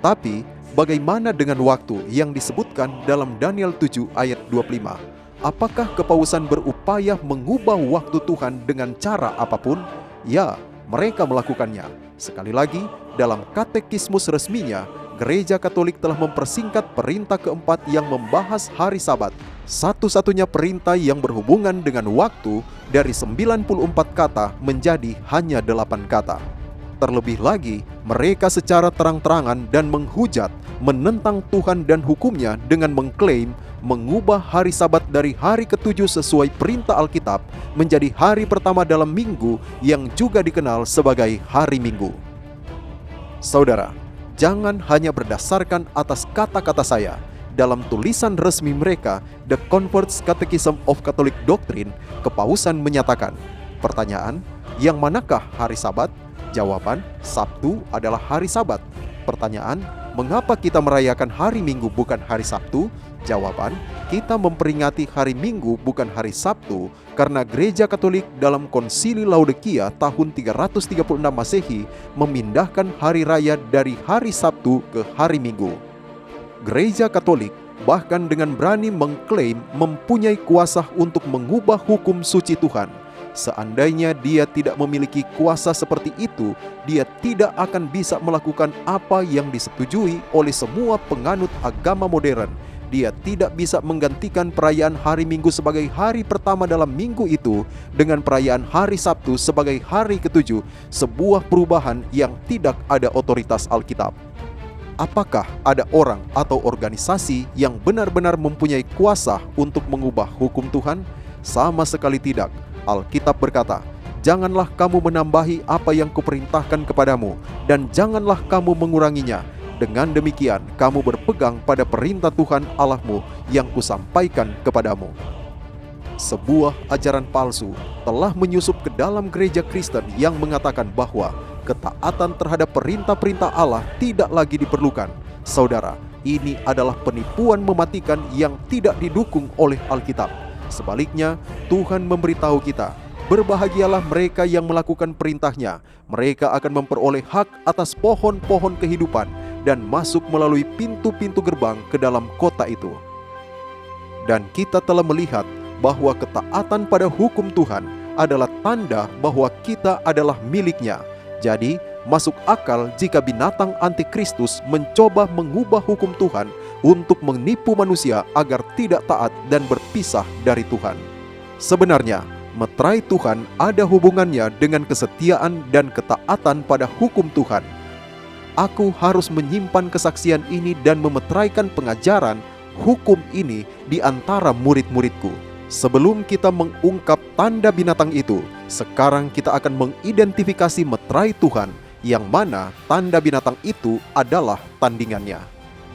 S1: Tapi, bagaimana dengan waktu yang disebutkan dalam Daniel 7 ayat 25? Apakah kepausan berupaya mengubah waktu Tuhan dengan cara apapun? Ya, mereka melakukannya. Sekali lagi, dalam katekismus resminya, Gereja Katolik telah mempersingkat perintah keempat yang membahas hari Sabat. Satu-satunya perintah yang berhubungan dengan waktu dari 94 kata menjadi hanya 8 kata. Terlebih lagi, mereka secara terang-terangan dan menghujat, menentang Tuhan dan hukumnya dengan mengklaim mengubah hari Sabat dari hari ke-7 sesuai perintah Alkitab menjadi hari pertama dalam minggu yang juga dikenal sebagai hari Minggu. Saudara, jangan hanya berdasarkan atas kata-kata saya. Dalam tulisan resmi mereka, The Convert's Catechism of Catholic Doctrine, Kepausan menyatakan, pertanyaan, yang manakah hari Sabat? Jawaban, Sabtu adalah hari Sabat. Pertanyaan, mengapa kita merayakan hari Minggu bukan hari Sabtu? Jawaban, kita memperingati hari Minggu bukan hari Sabtu karena Gereja Katolik dalam Konsili Laodikia tahun 336 Masehi memindahkan hari raya dari hari Sabtu ke hari Minggu. Gereja Katolik bahkan dengan berani mengklaim mempunyai kuasa untuk mengubah hukum suci Tuhan. Seandainya dia tidak memiliki kuasa seperti itu, dia tidak akan bisa melakukan apa yang disetujui oleh semua penganut agama modern. Dia tidak bisa menggantikan perayaan hari Minggu sebagai hari pertama dalam minggu itu dengan perayaan hari Sabtu sebagai hari ke-7, sebuah perubahan yang tidak ada otoritas Alkitab. Apakah ada orang atau organisasi yang benar-benar mempunyai kuasa untuk mengubah hukum Tuhan? Sama sekali tidak. Alkitab berkata, "Janganlah kamu menambahi apa yang kuperintahkan kepadamu, dan janganlah kamu menguranginya. Dengan demikian, kamu berpegang pada perintah Tuhan Allahmu yang kusampaikan kepadamu." Sebuah ajaran palsu telah menyusup ke dalam gereja Kristen yang mengatakan bahwa ketaatan terhadap perintah-perintah Allah tidak lagi diperlukan. Saudara, ini adalah penipuan mematikan yang tidak didukung oleh Alkitab. Sebaliknya, Tuhan memberitahu kita, berbahagialah mereka yang melakukan perintahnya. Mereka akan memperoleh hak atas pohon-pohon kehidupan dan masuk melalui pintu-pintu gerbang ke dalam kota itu. Dan kita telah melihat bahwa ketaatan pada hukum Tuhan adalah tanda bahwa kita adalah miliknya. Jadi, masuk akal jika binatang antikristus mencoba mengubah hukum Tuhan untuk menipu manusia agar tidak taat dan berpisah dari Tuhan. Sebenarnya, meterai Tuhan ada hubungannya dengan kesetiaan dan ketaatan pada hukum Tuhan. Aku harus menyimpan kesaksian ini dan memeteraikan pengajaran hukum ini di antara murid-muridku. Sebelum kita mengungkap tanda binatang itu, sekarang kita akan mengidentifikasi meterai Tuhan, yang mana tanda binatang itu adalah tandingannya.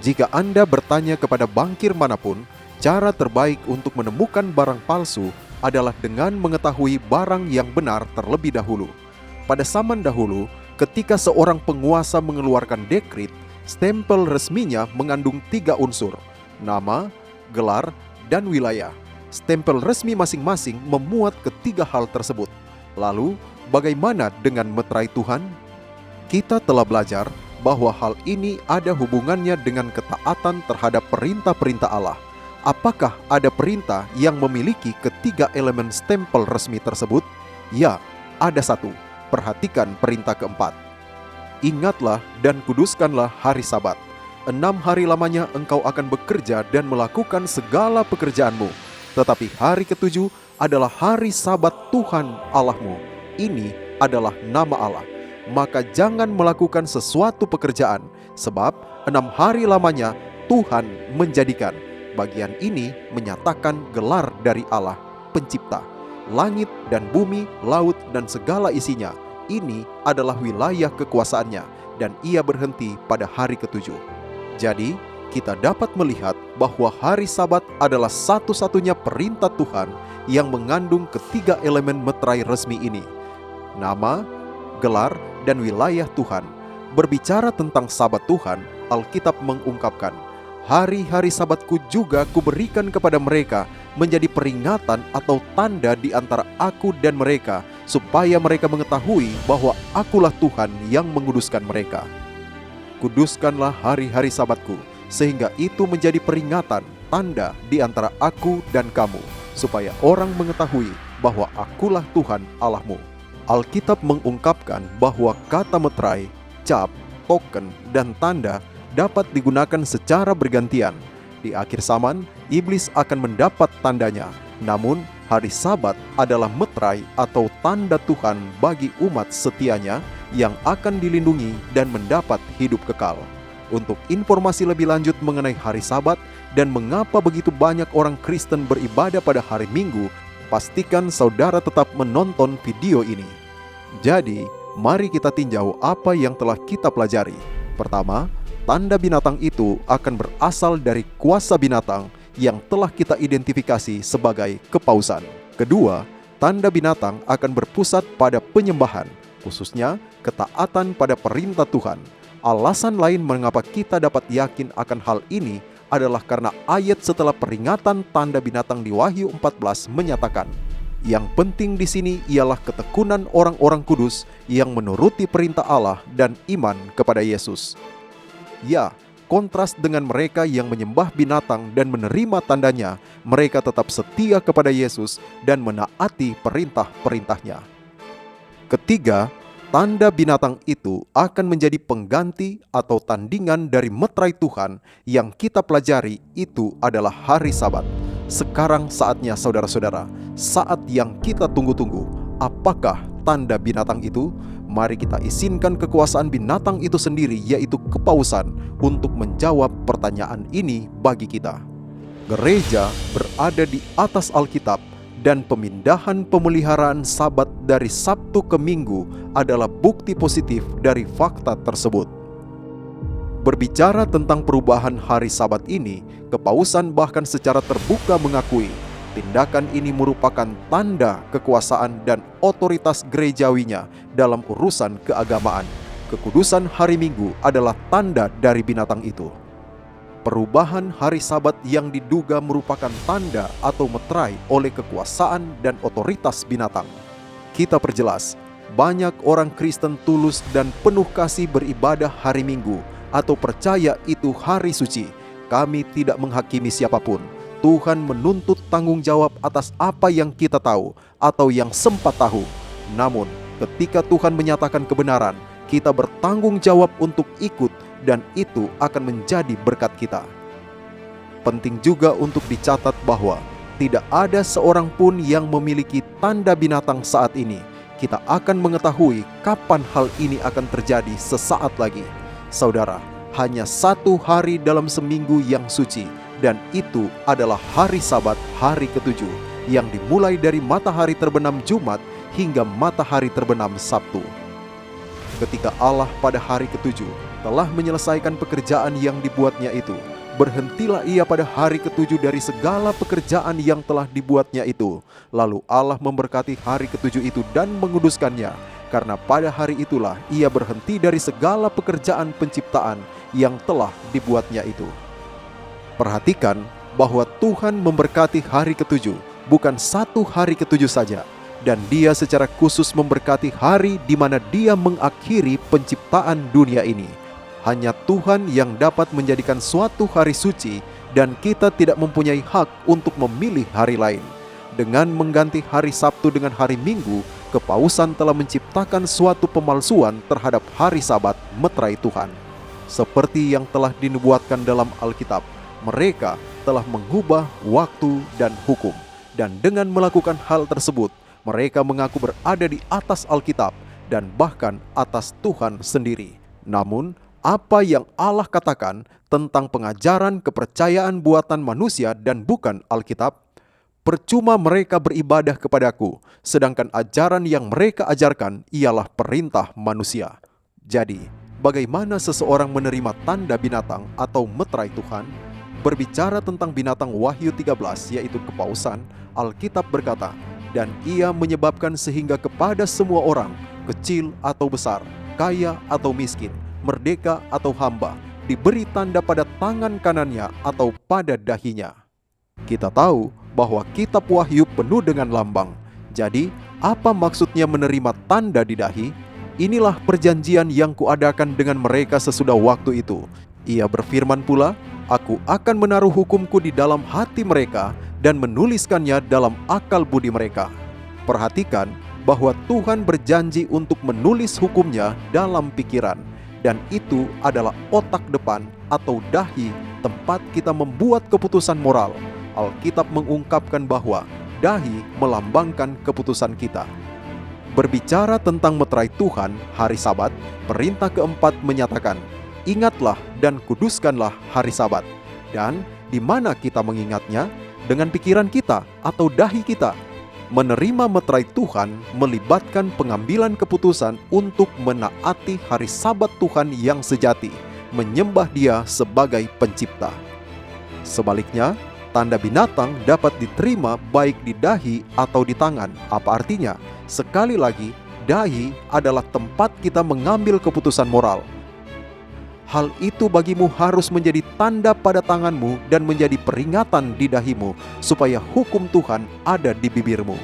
S1: Jika Anda bertanya kepada bankir manapun, cara terbaik untuk menemukan barang palsu adalah dengan mengetahui barang yang benar terlebih dahulu. Pada zaman dahulu, ketika seorang penguasa mengeluarkan dekrit, stempel resminya mengandung 3 unsur: nama, gelar, dan wilayah. Stempel resmi masing-masing memuat ketiga hal tersebut. Lalu, bagaimana dengan meterai Tuhan? Kita telah belajar bahwa hal ini ada hubungannya dengan ketaatan terhadap perintah-perintah Allah. Apakah ada perintah yang memiliki ketiga elemen stempel resmi tersebut? Ya, ada satu. Perhatikan perintah keempat. Ingatlah dan kuduskanlah hari Sabat. 6 hari lamanya engkau akan bekerja dan melakukan segala pekerjaanmu. Tetapi hari ke-7 adalah hari Sabat Tuhan Allahmu. Ini adalah nama Allah. Maka jangan melakukan sesuatu pekerjaan, sebab 6 hari lamanya Tuhan menjadikan. Bagian ini menyatakan gelar dari Allah, pencipta. Langit dan bumi, laut dan segala isinya, ini adalah wilayah kekuasaannya, dan ia berhenti pada hari ke-7. Jadi, kita dapat melihat bahwa hari Sabat adalah satu-satunya perintah Tuhan yang mengandung ketiga elemen meterai resmi ini: nama, gelar, dan wilayah Tuhan. Berbicara tentang Sabat Tuhan, Alkitab mengungkapkan, hari-hari Sabatku juga kuberikan kepada mereka menjadi peringatan atau tanda di antara aku dan mereka, supaya mereka mengetahui bahwa akulah Tuhan yang menguduskan mereka. Kuduskanlah hari-hari Sabatku, sehingga itu menjadi peringatan, tanda di antara aku dan kamu, supaya orang mengetahui bahwa akulah Tuhan Allahmu. Alkitab mengungkapkan bahwa kata meterai, cap, token, dan tanda dapat digunakan secara bergantian. Di akhir zaman, iblis akan mendapat tandanya. Namun, hari Sabat adalah meterai atau tanda Tuhan bagi umat setianya yang akan dilindungi dan mendapat hidup kekal. Untuk informasi lebih lanjut mengenai hari Sabat dan mengapa begitu banyak orang Kristen beribadah pada hari Minggu, pastikan saudara tetap menonton video ini. Jadi, mari kita tinjau apa yang telah kita pelajari. Pertama, tanda binatang itu akan berasal dari kuasa binatang yang telah kita identifikasi sebagai kepausan. Kedua, tanda binatang akan berpusat pada penyembahan, khususnya ketaatan pada perintah Tuhan. Alasan lain mengapa kita dapat yakin akan hal ini adalah karena ayat setelah peringatan tanda binatang di Wahyu 14 menyatakan, yang penting di sini ialah ketekunan orang-orang kudus yang menuruti perintah Allah dan iman kepada Yesus. Ya, kontras dengan mereka yang menyembah binatang dan menerima tandanya, mereka tetap setia kepada Yesus dan menaati perintah-perintahnya. Ketiga, tanda binatang itu akan menjadi pengganti atau tandingan dari meterai Tuhan yang kita pelajari, itu adalah hari Sabat. Sekarang saatnya saudara-saudara, saat yang kita tunggu-tunggu. Apakah tanda binatang itu? Mari kita izinkan kekuasaan binatang itu sendiri, yaitu kepausan, untuk menjawab pertanyaan ini bagi kita. Gereja berada di atas Alkitab, dan pemindahan pemeliharaan Sabat dari Sabtu ke Minggu adalah bukti positif dari fakta tersebut. Berbicara tentang perubahan hari Sabat ini, kepausan bahkan secara terbuka mengakui tindakan ini merupakan tanda kekuasaan dan otoritas gerejawinya dalam urusan keagamaan. Kekudusan hari Minggu adalah tanda dari binatang itu. Perubahan hari Sabat yang diduga merupakan tanda atau meterai oleh kekuasaan dan otoritas binatang. Kita perjelas, banyak orang Kristen tulus dan penuh kasih beribadah hari Minggu atau percaya itu hari suci. Kami tidak menghakimi siapapun. Tuhan menuntut tanggung jawab atas apa yang kita tahu atau yang sempat tahu. Namun, ketika Tuhan menyatakan kebenaran, kita bertanggung jawab untuk ikut dan itu akan menjadi berkat kita. Penting juga untuk dicatat bahwa tidak ada seorang pun yang memiliki tanda binatang saat ini. Kita akan mengetahui kapan hal ini akan terjadi sesaat lagi. Saudara, hanya 1 hari dalam seminggu yang suci, dan itu adalah hari Sabat, hari ke-7, yang dimulai dari matahari terbenam Jumat hingga matahari terbenam Sabtu. Ketika Allah pada hari ke-7 telah menyelesaikan pekerjaan yang dibuatnya itu, berhentilah ia pada hari ke-7 dari segala pekerjaan yang telah dibuatnya itu. Lalu Allah memberkati hari ke-7 itu dan menguduskannya, karena pada hari itulah ia berhenti dari segala pekerjaan penciptaan yang telah dibuatnya itu. Perhatikan bahwa Tuhan memberkati hari ke-7, bukan 1 hari ke-7 saja. Dan dia secara khusus memberkati hari di mana dia mengakhiri penciptaan dunia ini. Hanya Tuhan yang dapat menjadikan suatu hari suci dan kita tidak mempunyai hak untuk memilih hari lain. Dengan mengganti hari Sabtu dengan hari Minggu, kepausan telah menciptakan suatu pemalsuan terhadap hari Sabat meterai Tuhan. Seperti yang telah dinubuatkan dalam Alkitab, mereka telah mengubah waktu dan hukum. Dan dengan melakukan hal tersebut, mereka mengaku berada di atas Alkitab dan bahkan atas Tuhan sendiri. Namun, apa yang Allah katakan tentang pengajaran kepercayaan buatan manusia dan bukan Alkitab? Percuma mereka beribadah kepadaku, sedangkan ajaran yang mereka ajarkan ialah perintah manusia. Jadi, bagaimana seseorang menerima tanda binatang atau meterai Tuhan? Berbicara tentang binatang Wahyu 13, yaitu kepausan, Alkitab berkata, dan ia menyebabkan sehingga kepada semua orang, kecil atau besar, kaya atau miskin, merdeka atau hamba, diberi tanda pada tangan kanannya atau pada dahinya. Kita tahu bahwa kitab Wahyu penuh dengan lambang. Jadi, apa maksudnya menerima tanda di dahi? Inilah perjanjian yang kuadakan dengan mereka sesudah waktu itu. Ia berfirman pula, aku akan menaruh hukumku di dalam hati mereka dan menuliskannya dalam akal budi mereka. Perhatikan bahwa Tuhan berjanji untuk menulis hukumnya dalam pikiran. Dan itu adalah otak depan atau dahi, tempat kita membuat keputusan moral. Alkitab mengungkapkan bahwa dahi melambangkan keputusan kita. Berbicara tentang meterai Tuhan, hari Sabat, perintah keempat menyatakan, ingatlah dan kuduskanlah hari Sabat. Dan di mana kita mengingatnya? Dengan pikiran kita atau dahi kita. Menerima meterai Tuhan melibatkan pengambilan keputusan untuk menaati hari Sabat Tuhan yang sejati, menyembah Dia sebagai pencipta. Sebaliknya, tanda binatang dapat diterima baik di dahi atau di tangan. Apa artinya? Sekali lagi, dahi adalah tempat kita mengambil keputusan moral. Hal itu bagimu harus menjadi tanda pada tanganmu dan menjadi peringatan di dahimu, supaya hukum Tuhan ada di bibirmu.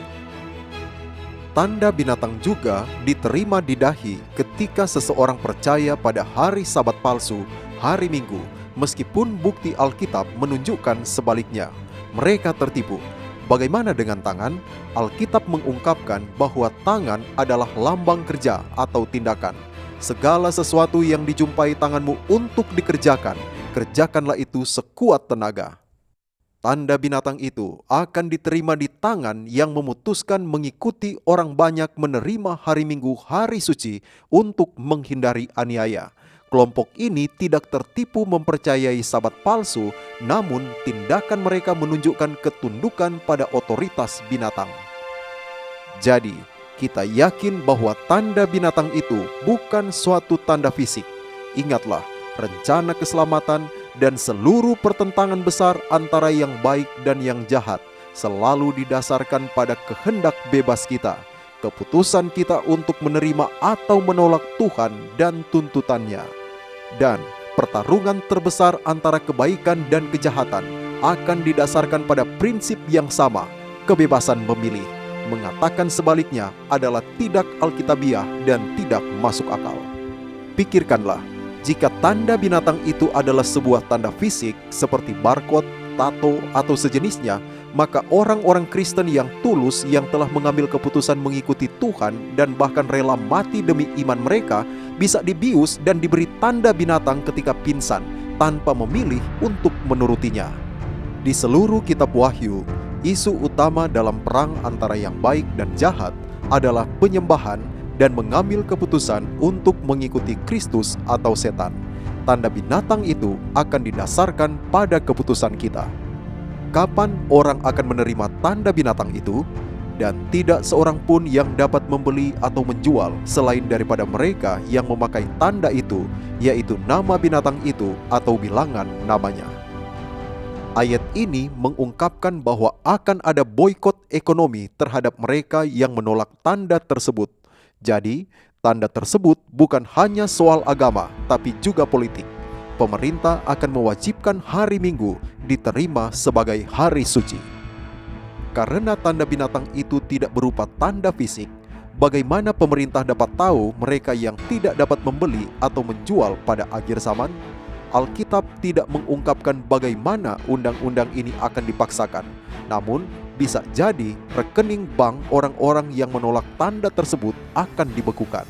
S1: Tanda binatang juga diterima di dahi ketika seseorang percaya pada hari Sabat palsu, hari Minggu, meskipun bukti Alkitab menunjukkan sebaliknya. Mereka tertipu. Bagaimana dengan tangan? Alkitab mengungkapkan bahwa tangan adalah lambang kerja atau tindakan. Segala sesuatu yang dijumpai tanganmu untuk dikerjakan, kerjakanlah itu sekuat tenaga. Tanda binatang itu akan diterima di tangan yang memutuskan mengikuti orang banyak menerima hari Minggu, hari suci, untuk menghindari aniaya. Kelompok ini tidak tertipu mempercayai Sabat palsu, namun tindakan mereka menunjukkan ketundukan pada otoritas binatang. Jadi, kita yakin bahwa tanda binatang itu bukan suatu tanda fisik. Ingatlah, rencana keselamatan dan seluruh pertentangan besar antara yang baik dan yang jahat selalu didasarkan pada kehendak bebas kita, keputusan kita untuk menerima atau menolak Tuhan dan tuntutannya. Dan pertarungan terbesar antara kebaikan dan kejahatan akan didasarkan pada prinsip yang sama, kebebasan memilih. Mengatakan sebaliknya adalah tidak alkitabiah dan tidak masuk akal. Pikirkanlah, jika tanda binatang itu adalah sebuah tanda fisik seperti barcode, tato, atau sejenisnya, maka orang-orang Kristen yang tulus yang telah mengambil keputusan mengikuti Tuhan dan bahkan rela mati demi iman mereka bisa dibius dan diberi tanda binatang ketika pingsan tanpa memilih untuk menurutinya. Di seluruh kitab Wahyu, isu utama dalam perang antara yang baik dan jahat adalah penyembahan dan mengambil keputusan untuk mengikuti Kristus atau setan. Tanda binatang itu akan didasarkan pada keputusan kita. Kapan orang akan menerima tanda binatang itu? Dan tidak seorang pun yang dapat membeli atau menjual selain daripada mereka yang memakai tanda itu, yaitu nama binatang itu atau bilangan namanya. Ayat ini mengungkapkan bahwa akan ada boikot ekonomi terhadap mereka yang menolak tanda tersebut. Jadi, tanda tersebut bukan hanya soal agama, tapi juga politik. Pemerintah akan mewajibkan hari Minggu diterima sebagai hari suci. Karena tanda binatang itu tidak berupa tanda fisik, bagaimana pemerintah dapat tahu mereka yang tidak dapat membeli atau menjual pada akhir zaman? Alkitab tidak mengungkapkan bagaimana undang-undang ini akan dipaksakan. Namun, bisa jadi rekening bank orang-orang yang menolak tanda tersebut akan dibekukan.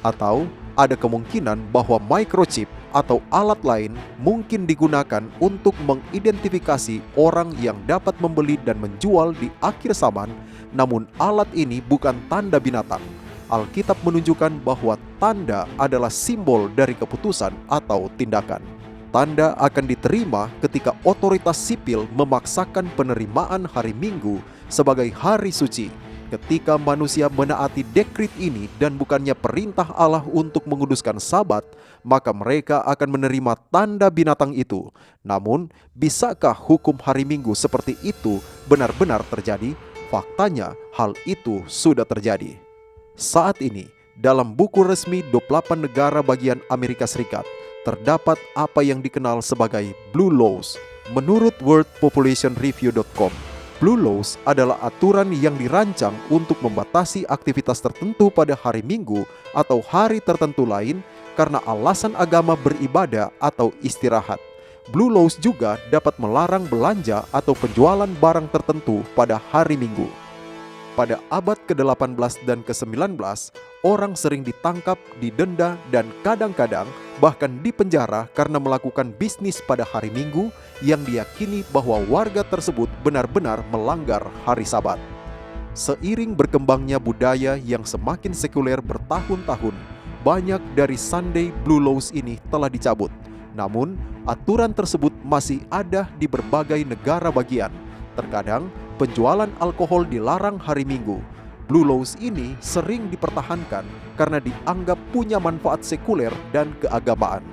S1: Atau ada kemungkinan bahwa microchip atau alat lain mungkin digunakan untuk mengidentifikasi orang yang dapat membeli dan menjual di akhir zaman, namun alat ini bukan tanda binatang. Alkitab menunjukkan bahwa tanda adalah simbol dari keputusan atau tindakan. Tanda akan diterima ketika otoritas sipil memaksakan penerimaan hari Minggu sebagai hari suci. Ketika manusia menaati dekrit ini dan bukannya perintah Allah untuk menguduskan Sabat, maka mereka akan menerima tanda binatang itu. Namun, bisakah hukum hari Minggu seperti itu benar-benar terjadi? Faktanya, hal itu sudah terjadi. Saat ini, dalam buku resmi 28 negara bagian Amerika Serikat, terdapat apa yang dikenal sebagai Blue Laws. Menurut worldpopulationreview.com, Blue Laws adalah aturan yang dirancang untuk membatasi aktivitas tertentu pada hari Minggu atau hari tertentu lain karena alasan agama beribadah atau istirahat. Blue Laws juga dapat melarang belanja atau penjualan barang tertentu pada hari Minggu. Pada abad ke-18 dan ke-19, orang sering ditangkap, didenda, dan kadang-kadang bahkan dipenjara karena melakukan bisnis pada hari Minggu yang diyakini bahwa warga tersebut benar-benar melanggar hari Sabat. Seiring berkembangnya budaya yang semakin sekuler bertahun-tahun, banyak dari Sunday Blue Laws ini telah dicabut. Namun, aturan tersebut masih ada di berbagai negara bagian. Terkadang, penjualan alkohol dilarang hari Minggu. Blue Laws ini sering dipertahankan karena dianggap punya manfaat sekuler dan keagamaan.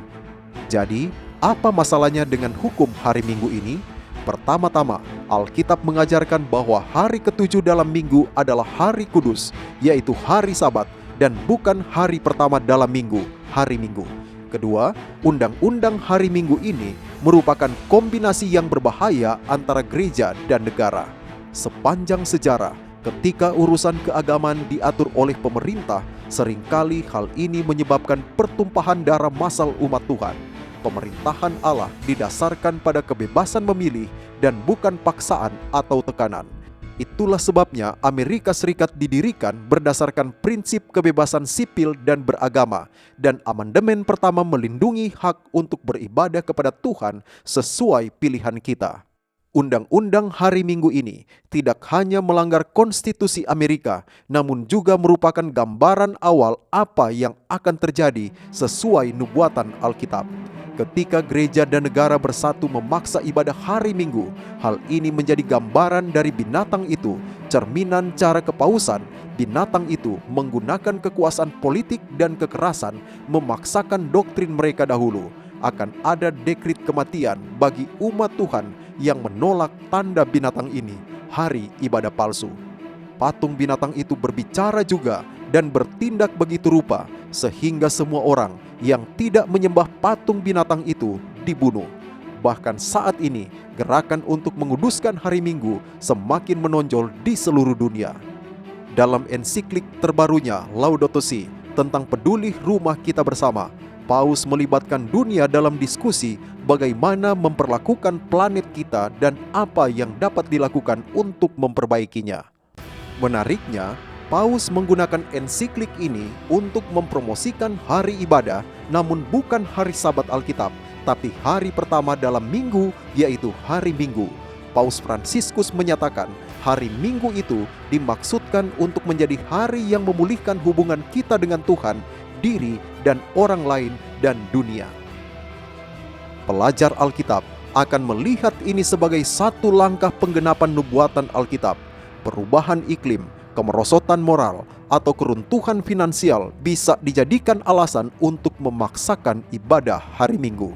S1: Jadi, apa masalahnya dengan hukum hari Minggu ini? Pertama-tama, Alkitab mengajarkan bahwa hari ke-7 dalam minggu adalah hari kudus, yaitu hari Sabat, dan bukan hari pertama dalam minggu, hari Minggu. Kedua, undang-undang hari Minggu ini merupakan kombinasi yang berbahaya antara gereja dan negara. Sepanjang sejarah, ketika urusan keagamaan diatur oleh pemerintah, seringkali hal ini menyebabkan pertumpahan darah massal umat Tuhan. Pemerintahan Allah didasarkan pada kebebasan memilih dan bukan paksaan atau tekanan. Itulah sebabnya Amerika Serikat didirikan berdasarkan prinsip kebebasan sipil dan beragama, dan amandemen pertama melindungi hak untuk beribadah kepada Tuhan sesuai pilihan kita. Undang-undang hari Minggu ini tidak hanya melanggar konstitusi Amerika, namun juga merupakan gambaran awal apa yang akan terjadi sesuai nubuatan Alkitab. Ketika gereja dan negara bersatu memaksa ibadah hari Minggu, hal ini menjadi gambaran dari binatang itu, cerminan cara kepausan. Binatang itu menggunakan kekuasaan politik dan kekerasan memaksakan doktrin mereka dahulu. Akan ada dekrit kematian bagi umat Tuhan yang menolak tanda binatang ini, hari ibadah palsu. Patung binatang itu berbicara juga dan bertindak begitu rupa, sehingga semua orang yang tidak menyembah patung binatang itu dibunuh. Bahkan saat ini, gerakan untuk menguduskan hari Minggu semakin menonjol di seluruh dunia. Dalam ensiklik terbarunya Laudato Si tentang peduli rumah kita bersama, Paus melibatkan dunia dalam diskusi bagaimana memperlakukan planet kita dan apa yang dapat dilakukan untuk memperbaikinya. Menariknya, Paus menggunakan ensiklik ini untuk mempromosikan hari ibadah, namun bukan hari Sabat Alkitab, tapi hari pertama dalam minggu, yaitu hari Minggu. Paus Fransiskus menyatakan hari Minggu itu dimaksudkan untuk menjadi hari yang memulihkan hubungan kita dengan Tuhan, diri dan orang lain dan dunia. Pelajar Alkitab akan melihat ini sebagai satu langkah penggenapan nubuatan Alkitab. Perubahan iklim, kemerosotan moral, atau keruntuhan finansial bisa dijadikan alasan untuk memaksakan ibadah hari Minggu.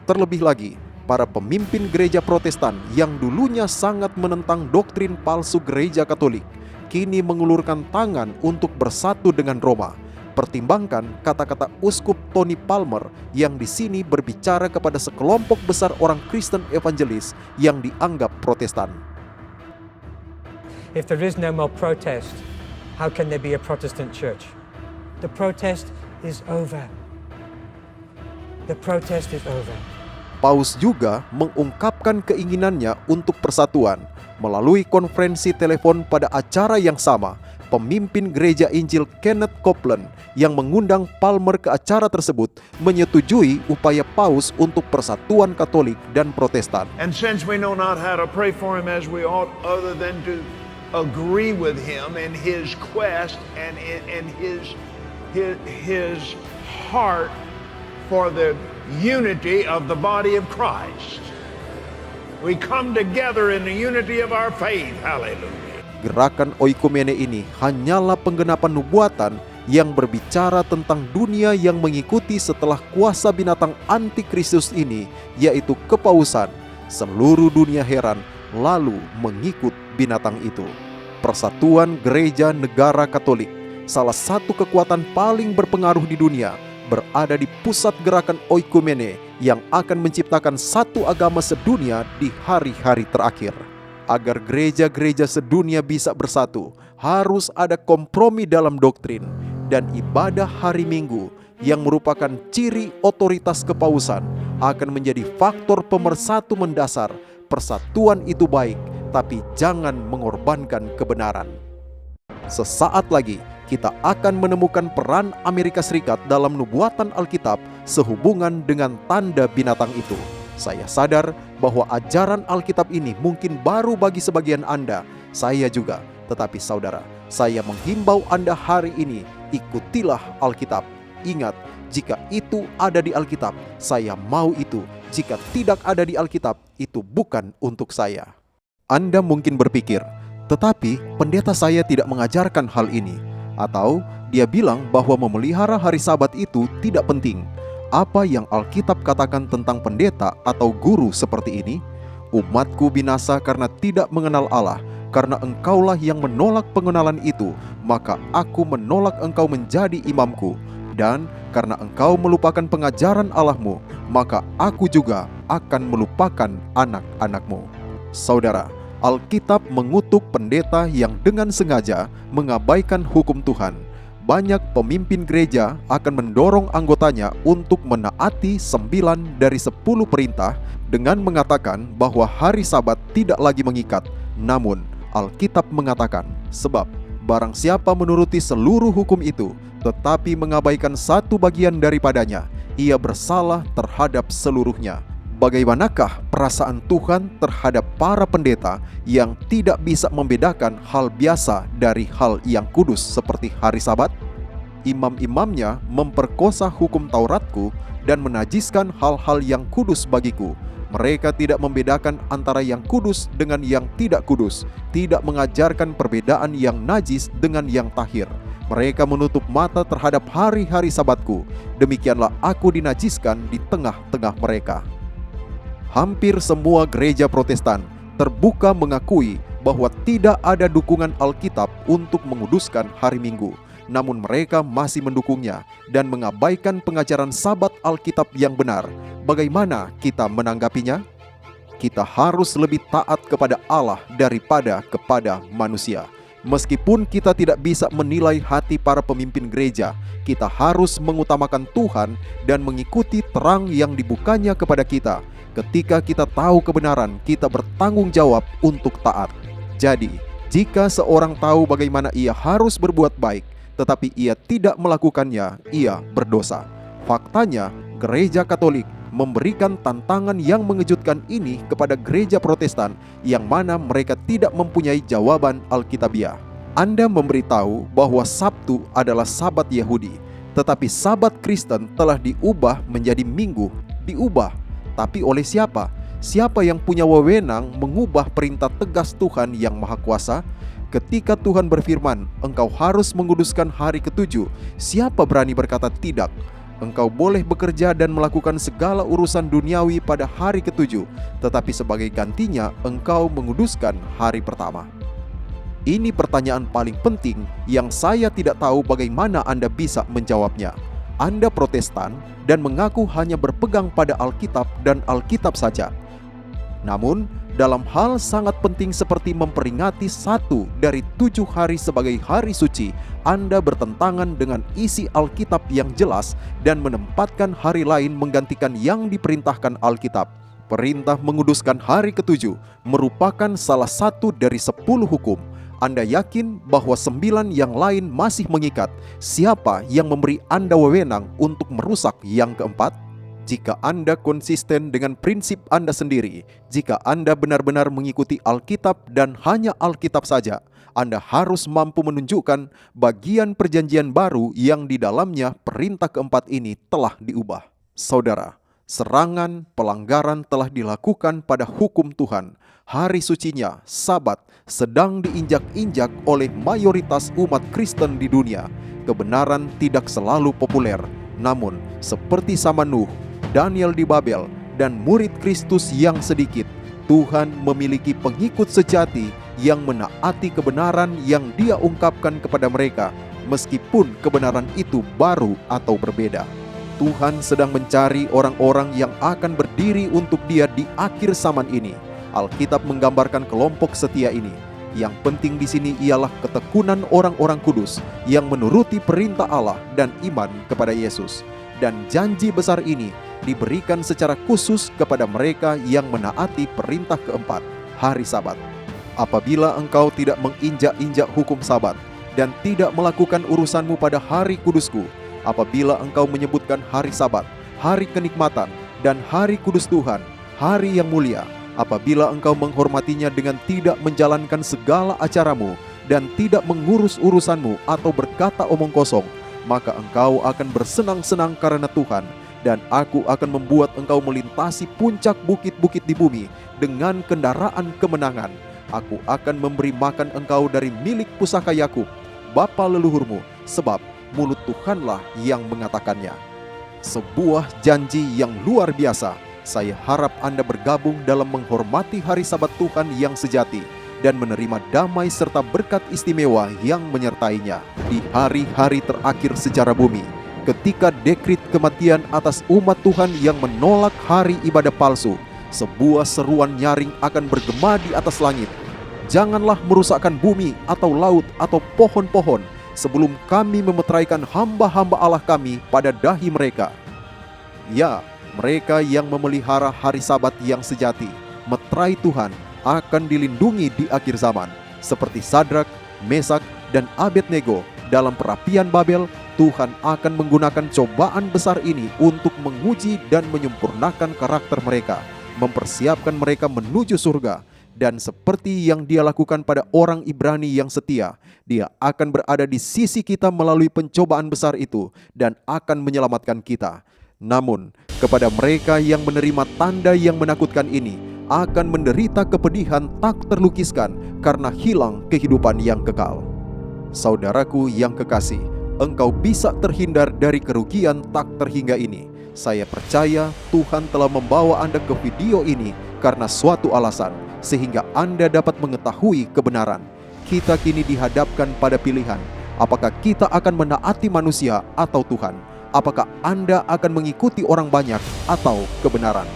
S1: Terlebih lagi, para pemimpin gereja Protestan yang dulunya sangat menentang doktrin palsu gereja Katolik, kini mengulurkan tangan untuk bersatu dengan Roma. Pertimbangkan kata-kata Uskup Tony Palmer yang di sini berbicara kepada sekelompok besar orang Kristen evangelis yang dianggap Protestan.
S2: If there is no more protest, how can there be a Protestant church? The protest is over. The protest is over.
S1: Paus juga mengungkapkan keinginannya untuk persatuan melalui konferensi telepon pada acara yang sama. Pemimpin gereja Injil Kenneth Copeland yang mengundang Palmer ke acara tersebut menyetujui upaya Paus untuk persatuan Katolik dan Protestan.
S4: And since we know not how to pray for him as we ought, other than to agree with him in his quest and in his heart for the unity of the body of Christ, we come together in the unity of our faith. Hallelujah.
S1: Gerakan oikumene ini hanyalah penggenapan nubuatan yang berbicara tentang dunia yang mengikuti setelah kuasa binatang antikristus ini, yaitu kepausan. Seluruh dunia heran lalu mengikut binatang itu. Persatuan gereja negara Katolik, salah satu kekuatan paling berpengaruh di dunia, berada di pusat gerakan oikumene yang akan menciptakan satu agama sedunia di hari-hari terakhir. Agar gereja-gereja sedunia bisa bersatu, harus ada kompromi dalam doktrin, dan ibadah hari Minggu yang merupakan ciri otoritas kepausan akan menjadi faktor pemersatu mendasar. Persatuan itu baik, tapi jangan mengorbankan kebenaran. Sesaat lagi kita akan menemukan peran Amerika Serikat dalam nubuatan Alkitab sehubungan dengan tanda binatang itu. Saya sadar bahwa ajaran Alkitab ini mungkin baru bagi sebagian Anda, saya juga. Tetapi saudara, saya menghimbau Anda hari ini, ikutilah Alkitab. Ingat, jika itu ada di Alkitab, saya mau itu. Jika tidak ada di Alkitab, itu bukan untuk saya. Anda mungkin berpikir, tetapi pendeta saya tidak mengajarkan hal ini. Atau dia bilang bahwa memelihara hari Sabat itu tidak penting. Apa yang Alkitab katakan tentang pendeta atau guru seperti ini? Umatku binasa karena tidak mengenal Allah. Karena engkaulah yang menolak pengenalan itu, maka aku menolak engkau menjadi imamku. Dan karena engkau melupakan pengajaran Allahmu, maka aku juga akan melupakan anak-anakmu. Saudara, Alkitab mengutuk pendeta yang dengan sengaja mengabaikan hukum Tuhan. Banyak pemimpin gereja akan mendorong anggotanya untuk menaati 9 dari 10 perintah dengan mengatakan bahwa hari Sabat tidak lagi mengikat. Namun, Alkitab mengatakan, sebab barang siapa menuruti seluruh hukum itu, tetapi mengabaikan satu bagian daripadanya, ia bersalah terhadap seluruhnya. Bagaimanakah perasaan Tuhan terhadap para pendeta yang tidak bisa membedakan hal biasa dari hal yang kudus seperti hari Sabat? Imam-imamnya memperkosa hukum Tauratku dan menajiskan hal-hal yang kudus bagiku. Mereka tidak membedakan antara yang kudus dengan yang tidak kudus, tidak mengajarkan perbedaan yang najis dengan yang tahir. Mereka menutup mata terhadap hari-hari Sabatku. Demikianlah aku dinajiskan di tengah-tengah mereka. Hampir semua gereja Protestan terbuka mengakui bahwa tidak ada dukungan Alkitab untuk menguduskan hari Minggu. Namun mereka masih mendukungnya dan mengabaikan pengajaran Sabat Alkitab yang benar. Bagaimana kita menanggapinya? Kita harus lebih taat kepada Allah daripada kepada manusia. Meskipun kita tidak bisa menilai hati para pemimpin gereja, kita harus mengutamakan Tuhan dan mengikuti terang yang dibukanya kepada kita. Ketika kita tahu kebenaran, kita bertanggung jawab untuk taat. Jadi, jika seorang tahu bagaimana ia harus berbuat baik, tetapi ia tidak melakukannya, ia berdosa. Faktanya, Gereja Katolik memberikan tantangan yang mengejutkan ini kepada gereja Protestan yang mana mereka tidak mempunyai jawaban Alkitabiah. Anda memberitahu bahwa Sabtu adalah Sabat Yahudi, tetapi Sabat Kristen telah diubah menjadi Minggu. Diubah, tapi oleh siapa? Siapa yang punya wewenang mengubah perintah tegas Tuhan yang Maha Kuasa? Ketika Tuhan berfirman, engkau harus menguduskan hari ketujuh, siapa berani berkata tidak? Engkau boleh bekerja dan melakukan segala urusan duniawi pada hari ketujuh, tetapi sebagai gantinya engkau menguduskan hari pertama. Ini pertanyaan paling penting yang saya tidak tahu bagaimana Anda bisa menjawabnya. Anda Protestan dan mengaku hanya berpegang pada Alkitab dan Alkitab saja. Namun, dalam hal sangat penting seperti memperingati 1 dari 7 hari sebagai hari suci, Anda bertentangan dengan isi Alkitab yang jelas dan menempatkan hari lain menggantikan yang diperintahkan Alkitab. Perintah menguduskan hari ketujuh merupakan salah satu dari 10 hukum. Anda yakin bahwa 9 yang lain masih mengikat? Siapa yang memberi Anda wewenang untuk merusak yang keempat? Jika Anda konsisten dengan prinsip Anda sendiri, jika Anda benar-benar mengikuti Alkitab dan hanya Alkitab saja, Anda harus mampu menunjukkan bagian perjanjian baru yang di dalamnya perintah keempat ini telah diubah. Saudara, serangan, pelanggaran telah dilakukan pada hukum Tuhan. Hari sucinya, Sabat, sedang diinjak-injak oleh mayoritas umat Kristen di dunia. Kebenaran tidak selalu populer, namun seperti sama Nuh, Daniel di Babel, dan murid Kristus yang sedikit, Tuhan memiliki pengikut sejati yang menaati kebenaran yang Dia ungkapkan kepada mereka, meskipun kebenaran itu baru atau berbeda. Tuhan sedang mencari orang-orang yang akan berdiri untuk Dia di akhir zaman ini. Alkitab menggambarkan kelompok setia ini. Yang penting di sini ialah ketekunan orang-orang kudus yang menuruti perintah Allah dan iman kepada Yesus. Dan janji besar ini diberikan secara khusus kepada mereka yang menaati perintah keempat, hari Sabat. Apabila engkau tidak menginjak-injak hukum Sabat dan tidak melakukan urusanmu pada hari kudusku, apabila engkau menyebutkan hari Sabat, hari kenikmatan, dan hari kudus Tuhan, hari yang mulia, apabila engkau menghormatinya dengan tidak menjalankan segala acaramu dan tidak mengurus urusanmu atau berkata omong kosong, maka engkau akan bersenang-senang karena Tuhan, dan aku akan membuat engkau melintasi puncak bukit-bukit di bumi dengan kendaraan kemenangan. Aku akan memberi makan engkau dari milik pusaka Yakub, bapa leluhurmu, sebab mulut Tuhanlah yang mengatakannya. Sebuah janji yang luar biasa. Saya harap Anda bergabung dalam menghormati hari Sabat Tuhan yang sejati dan menerima damai serta berkat istimewa yang menyertainya di hari-hari terakhir sejarah bumi. Ketika dekrit kematian atas umat Tuhan yang menolak hari ibadah palsu, sebuah seruan nyaring akan bergema di atas langit. Janganlah merusakkan bumi atau laut atau pohon-pohon sebelum kami memeteraikan hamba-hamba Allah kami pada dahi mereka. Ya, mereka yang memelihara hari Sabat yang sejati, meterai Tuhan, akan dilindungi di akhir zaman. Seperti Sadrak, Mesak, dan Abednego dalam perapian Babel, Tuhan akan menggunakan cobaan besar ini untuk menguji dan menyempurnakan karakter mereka, mempersiapkan mereka menuju surga. Dan seperti yang Dia lakukan pada orang Ibrani yang setia, Dia akan berada di sisi kita melalui pencobaan besar itu dan akan menyelamatkan kita. Namun, kepada mereka yang menerima tanda yang menakutkan ini, akan menderita kepedihan tak terlukiskan karena hilang kehidupan yang kekal. Saudaraku yang kekasih, engkau bisa terhindar dari kerugian tak terhingga ini. Saya percaya Tuhan telah membawa Anda ke video ini karena suatu alasan, sehingga Anda dapat mengetahui kebenaran. Kita kini dihadapkan pada pilihan, apakah kita akan menaati manusia atau Tuhan? Apakah Anda akan mengikuti orang banyak atau kebenaran?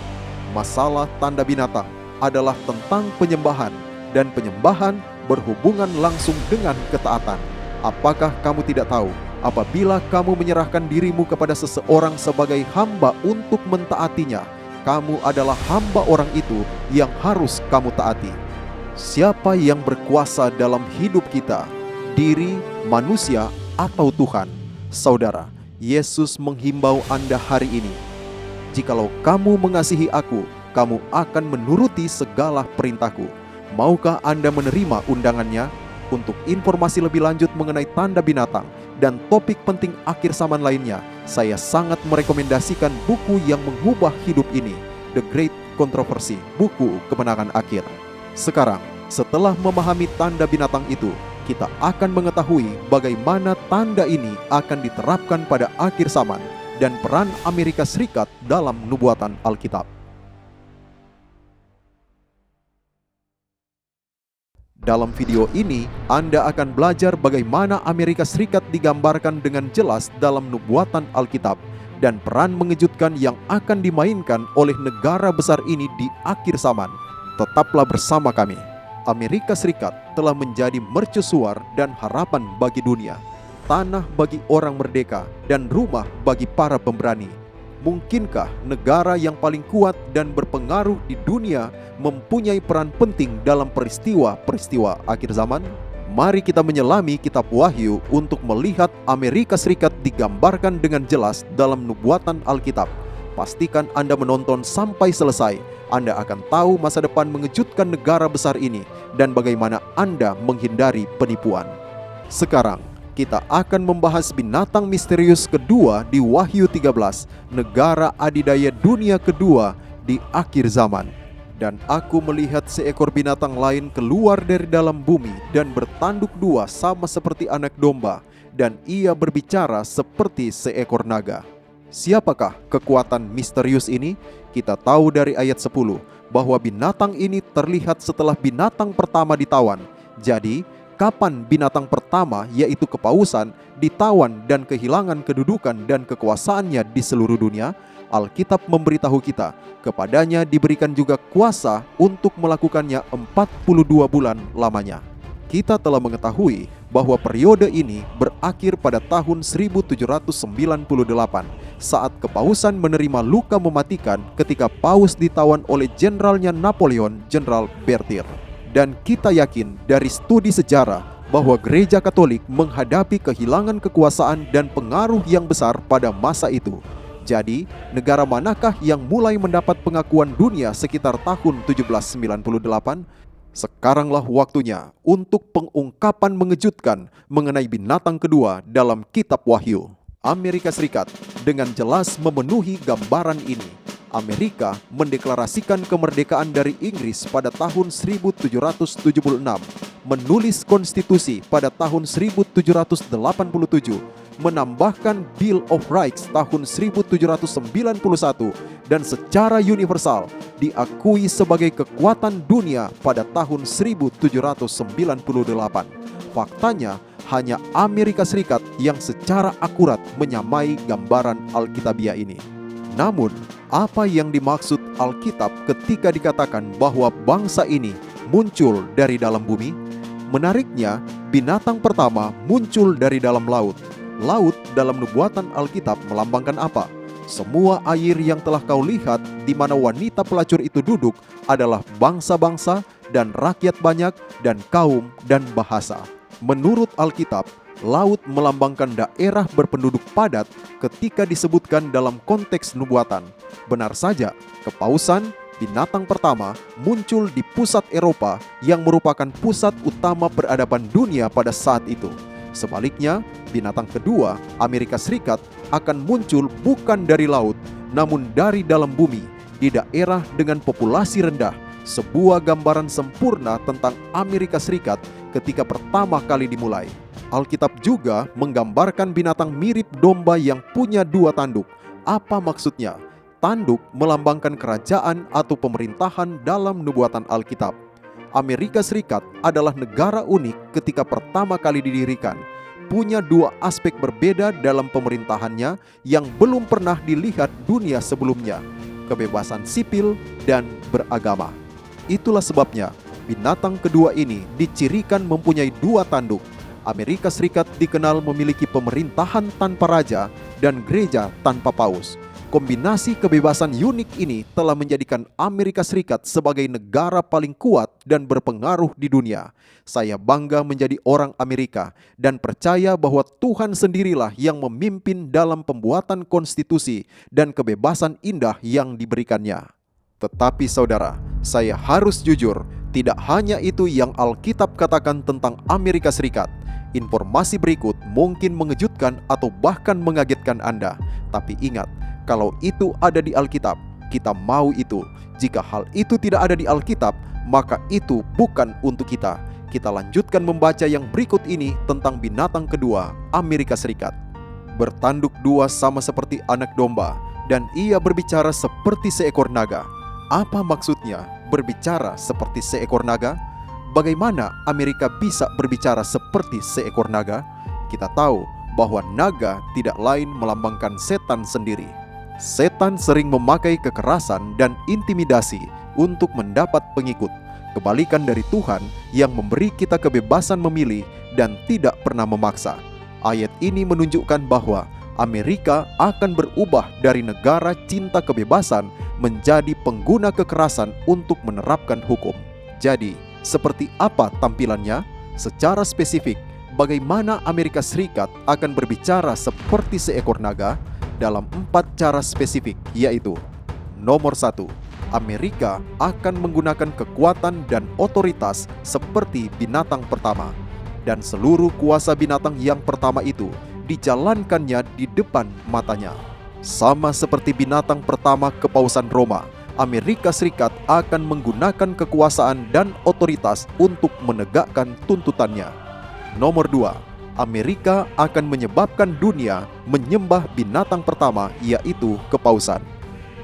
S1: Masalah tanda binatang adalah tentang penyembahan, dan penyembahan berhubungan langsung dengan ketaatan. Apakah kamu tidak tahu, apabila kamu menyerahkan dirimu kepada seseorang sebagai hamba untuk mentaatinya, kamu adalah hamba orang itu yang harus kamu taati. Siapa yang berkuasa dalam hidup kita? Diri, manusia, atau Tuhan? Saudara, Yesus menghimbau Anda hari ini, "Jikalau kamu mengasihi aku, kamu akan menuruti segala perintahku." Maukah Anda menerima undangannya? Untuk informasi lebih lanjut mengenai tanda binatang dan topik penting akhir zaman lainnya, saya sangat merekomendasikan buku yang mengubah hidup ini, The Great Controversy, buku kemenangan akhir. Sekarang, setelah memahami tanda binatang itu, kita akan mengetahui bagaimana tanda ini akan diterapkan pada akhir zaman dan peran Amerika Serikat dalam nubuatan Alkitab. Dalam video ini, Anda akan belajar bagaimana Amerika Serikat digambarkan dengan jelas dalam nubuatan Alkitab dan peran mengejutkan yang akan dimainkan oleh negara besar ini di akhir zaman. Tetaplah bersama kami. Amerika Serikat telah menjadi mercusuar dan harapan bagi dunia, tanah bagi orang merdeka, dan rumah bagi para pemberani. Mungkinkah negara yang paling kuat dan berpengaruh di dunia mempunyai peran penting dalam peristiwa-peristiwa akhir zaman? Mari kita menyelami kitab Wahyu untuk melihat Amerika Serikat digambarkan dengan jelas dalam nubuatan Alkitab. Pastikan Anda menonton sampai selesai. Anda akan tahu masa depan mengejutkan negara besar ini dan bagaimana Anda menghindari penipuan. Sekarang, kita akan membahas binatang misterius kedua di Wahyu 13, negara adidaya dunia kedua di akhir zaman. Dan aku melihat seekor binatang lain keluar dari dalam bumi dan bertanduk dua sama seperti anak domba, dan ia berbicara seperti seekor naga. Siapakah kekuatan misterius ini? Kita tahu dari ayat 10 bahwa binatang ini terlihat setelah binatang pertama ditawan. Jadi, kapan binatang pertama, yaitu kepausan, ditawan dan kehilangan kedudukan dan kekuasaannya di seluruh dunia? Alkitab memberitahu kita, kepadanya diberikan juga kuasa untuk melakukannya 42 bulan lamanya. Kita telah mengetahui bahwa periode ini berakhir pada tahun 1798 saat kepausan menerima luka mematikan ketika paus ditawan oleh jenderalnya Napoleon, Jenderal Berthier. Dan kita yakin dari studi sejarah bahwa gereja Katolik menghadapi kehilangan kekuasaan dan pengaruh yang besar pada masa itu. Jadi, negara manakah yang mulai mendapat pengakuan dunia sekitar tahun 1798? Sekaranglah waktunya untuk pengungkapan mengejutkan mengenai binatang kedua dalam kitab Wahyu. Amerika Serikat dengan jelas memenuhi gambaran ini. Amerika mendeklarasikan kemerdekaan dari Inggris pada tahun 1776, menulis konstitusi pada tahun 1787, menambahkan Bill of Rights tahun 1791, dan secara universal diakui sebagai kekuatan dunia pada tahun 1798. Faktanya, hanya Amerika Serikat yang secara akurat menyamai gambaran Alkitabiah ini. Namun, apa yang dimaksud Alkitab ketika dikatakan bahwa bangsa ini muncul dari dalam bumi? Menariknya, binatang pertama muncul dari dalam laut. Laut dalam nubuatan Alkitab melambangkan apa? Semua air yang telah kau lihat di mana wanita pelacur itu duduk adalah bangsa-bangsa dan rakyat banyak dan kaum dan bahasa. Menurut Alkitab, laut melambangkan daerah berpenduduk padat ketika disebutkan dalam konteks nubuatan. Benar saja, kepausan, binatang pertama, muncul di pusat Eropa yang merupakan pusat utama peradaban dunia pada saat itu. Sebaliknya, binatang kedua, Amerika Serikat, akan muncul bukan dari laut, namun dari dalam bumi, di daerah dengan populasi rendah. Sebuah gambaran sempurna tentang Amerika Serikat ketika pertama kali dimulai. Alkitab juga menggambarkan binatang mirip domba yang punya dua tanduk. Apa maksudnya? Tanduk melambangkan kerajaan atau pemerintahan dalam nubuatan Alkitab. Amerika Serikat adalah negara unik ketika pertama kali didirikan. Punya dua aspek berbeda dalam pemerintahannya yang belum pernah dilihat dunia sebelumnya: kebebasan sipil dan beragama. Itulah sebabnya Binatang kedua ini dicirikan mempunyai dua tanduk. Amerika Serikat dikenal memiliki pemerintahan tanpa raja dan gereja tanpa paus. Kombinasi kebebasan unik ini telah menjadikan Amerika Serikat sebagai negara paling kuat dan berpengaruh di dunia. Saya bangga menjadi orang Amerika dan percaya bahwa Tuhan sendirilah yang memimpin dalam pembuatan konstitusi dan kebebasan indah yang diberikannya. Tetapi saudara, saya harus jujur, tidak hanya itu yang Alkitab katakan tentang Amerika Serikat. Informasi berikut mungkin mengejutkan atau bahkan mengagetkan Anda. Tapi ingat, kalau itu ada di Alkitab, kita mau itu. Jika hal itu tidak ada di Alkitab, maka itu bukan untuk kita. Kita lanjutkan membaca yang berikut ini tentang binatang kedua, Amerika Serikat. Bertanduk dua sama seperti anak domba, dan ia berbicara seperti seekor naga. Apa maksudnya berbicara seperti seekor naga? Bagaimana Amerika bisa berbicara seperti seekor naga? Kita tahu bahwa naga tidak lain melambangkan setan sendiri. Setan sering memakai kekerasan dan intimidasi untuk mendapat pengikut. Kebalikan dari Tuhan yang memberi kita kebebasan memilih dan tidak pernah memaksa. Ayat ini menunjukkan bahwa Amerika akan berubah dari negara cinta kebebasan menjadi pengguna kekerasan untuk menerapkan hukum. Jadi, seperti apa tampilannya? Secara spesifik, bagaimana Amerika Serikat akan berbicara seperti seekor naga? Dalam 4 cara spesifik, yaitu: nomor 1, Amerika akan menggunakan kekuatan dan otoritas seperti binatang pertama, dan seluruh kuasa binatang yang pertama itu dijalankannya di depan matanya. Sama seperti binatang pertama kepausan Roma, Amerika Serikat akan menggunakan kekuasaan dan otoritas untuk menegakkan tuntutannya. Nomor 2, Amerika akan menyebabkan dunia menyembah binatang pertama, yaitu kepausan.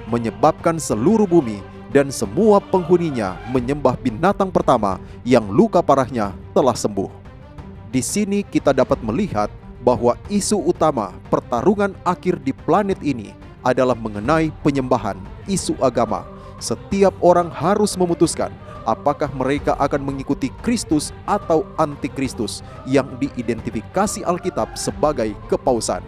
S1: Menyebabkan seluruh bumi dan semua penghuninya menyembah binatang pertama yang luka parahnya telah sembuh. Di sini kita dapat melihat bahwa isu utama pertarungan akhir di planet ini adalah mengenai penyembahan, isu agama. Setiap orang harus memutuskan apakah mereka akan mengikuti Kristus atau antikristus yang diidentifikasi Alkitab sebagai kepausan.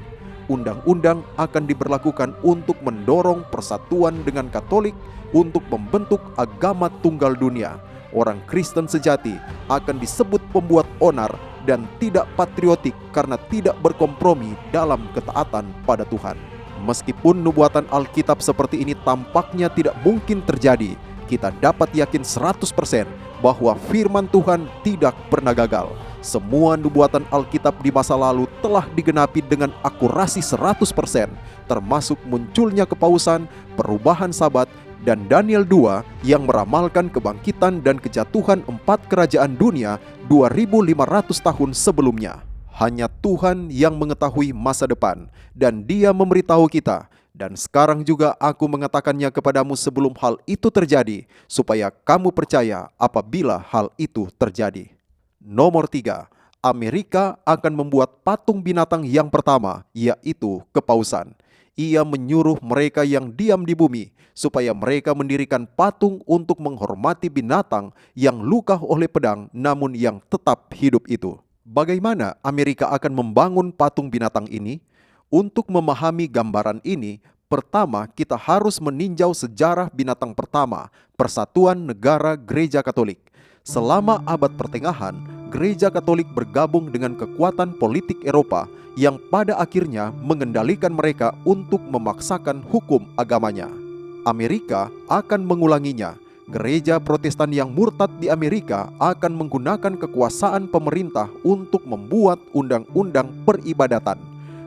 S1: Undang-undang akan diberlakukan untuk mendorong persatuan dengan Katolik untuk membentuk agama tunggal dunia. Orang Kristen sejati akan disebut pembuat onar dan tidak patriotik karena tidak berkompromi dalam ketaatan pada Tuhan. Meskipun nubuatan Alkitab seperti ini tampaknya tidak mungkin terjadi, kita dapat yakin 100% bahwa firman Tuhan tidak pernah gagal. Semua nubuatan Alkitab di masa lalu telah digenapi dengan akurasi 100%, termasuk munculnya kepausan, perubahan Sabat, dan Daniel 2 yang meramalkan kebangkitan dan kejatuhan 4 kerajaan dunia 2500 tahun sebelumnya. Hanya Tuhan yang mengetahui masa depan, dan Dia memberitahu kita. Dan sekarang juga aku mengatakannya kepadamu sebelum hal itu terjadi, supaya kamu percaya apabila hal itu terjadi. Nomor 3, Amerika akan membuat patung binatang yang pertama, yaitu kepausan. Ia menyuruh mereka yang diam di bumi, supaya mereka mendirikan patung untuk menghormati binatang yang luka oleh pedang, namun yang tetap hidup itu. Bagaimana Amerika akan membangun patung binatang ini? Untuk memahami gambaran ini, pertama kita harus meninjau sejarah binatang pertama, Persatuan Negara Gereja Katolik. Selama abad pertengahan, Gereja Katolik bergabung dengan kekuatan politik Eropa yang pada akhirnya mengendalikan mereka untuk memaksakan hukum agamanya. Amerika akan mengulanginya. Gereja Protestan yang murtad di Amerika akan menggunakan kekuasaan pemerintah untuk membuat undang-undang peribadatan.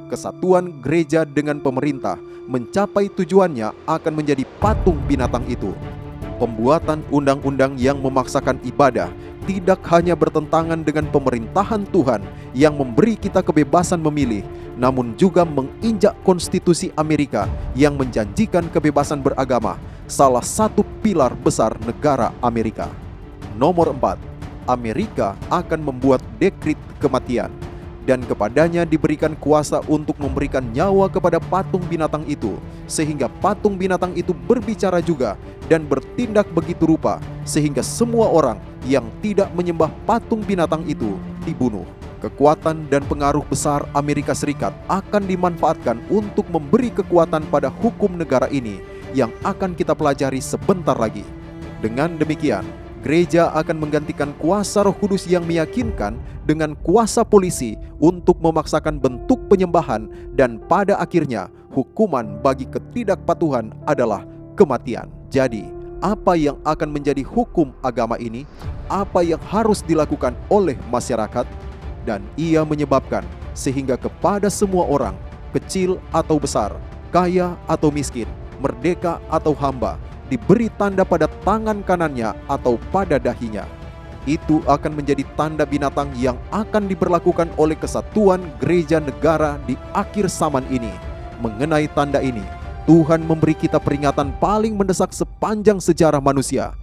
S1: Kesatuan gereja dengan pemerintah mencapai tujuannya akan menjadi patung binatang itu. Pembuatan undang-undang yang memaksakan ibadah tidak hanya bertentangan dengan pemerintahan Tuhan yang memberi kita kebebasan memilih, namun juga menginjak konstitusi Amerika yang menjanjikan kebebasan beragama, salah satu pilar besar negara Amerika. Nomor 4, Amerika akan membuat dekrit kematian, dan kepadanya diberikan kuasa untuk memberikan nyawa kepada patung binatang itu, sehingga patung binatang itu berbicara juga dan bertindak begitu rupa, sehingga semua orang yang tidak menyembah patung binatang itu dibunuh. Kekuatan dan pengaruh besar Amerika Serikat akan dimanfaatkan untuk memberi kekuatan pada hukum negara ini yang akan kita pelajari sebentar lagi. Dengan demikian, gereja akan menggantikan kuasa Roh Kudus yang meyakinkan dengan kuasa polisi untuk memaksakan bentuk penyembahan, dan pada akhirnya hukuman bagi ketidakpatuhan adalah kematian. Jadi, apa yang akan menjadi hukum agama ini? Apa yang harus dilakukan oleh masyarakat? Dan ia menyebabkan sehingga kepada semua orang, kecil atau besar, kaya atau miskin, merdeka atau hamba, diberi tanda pada tangan kanannya atau pada dahinya. Itu akan menjadi tanda binatang yang akan diberlakukan oleh kesatuan gereja negara di akhir zaman ini. Mengenai tanda ini, Tuhan memberi kita peringatan paling mendesak sepanjang sejarah manusia.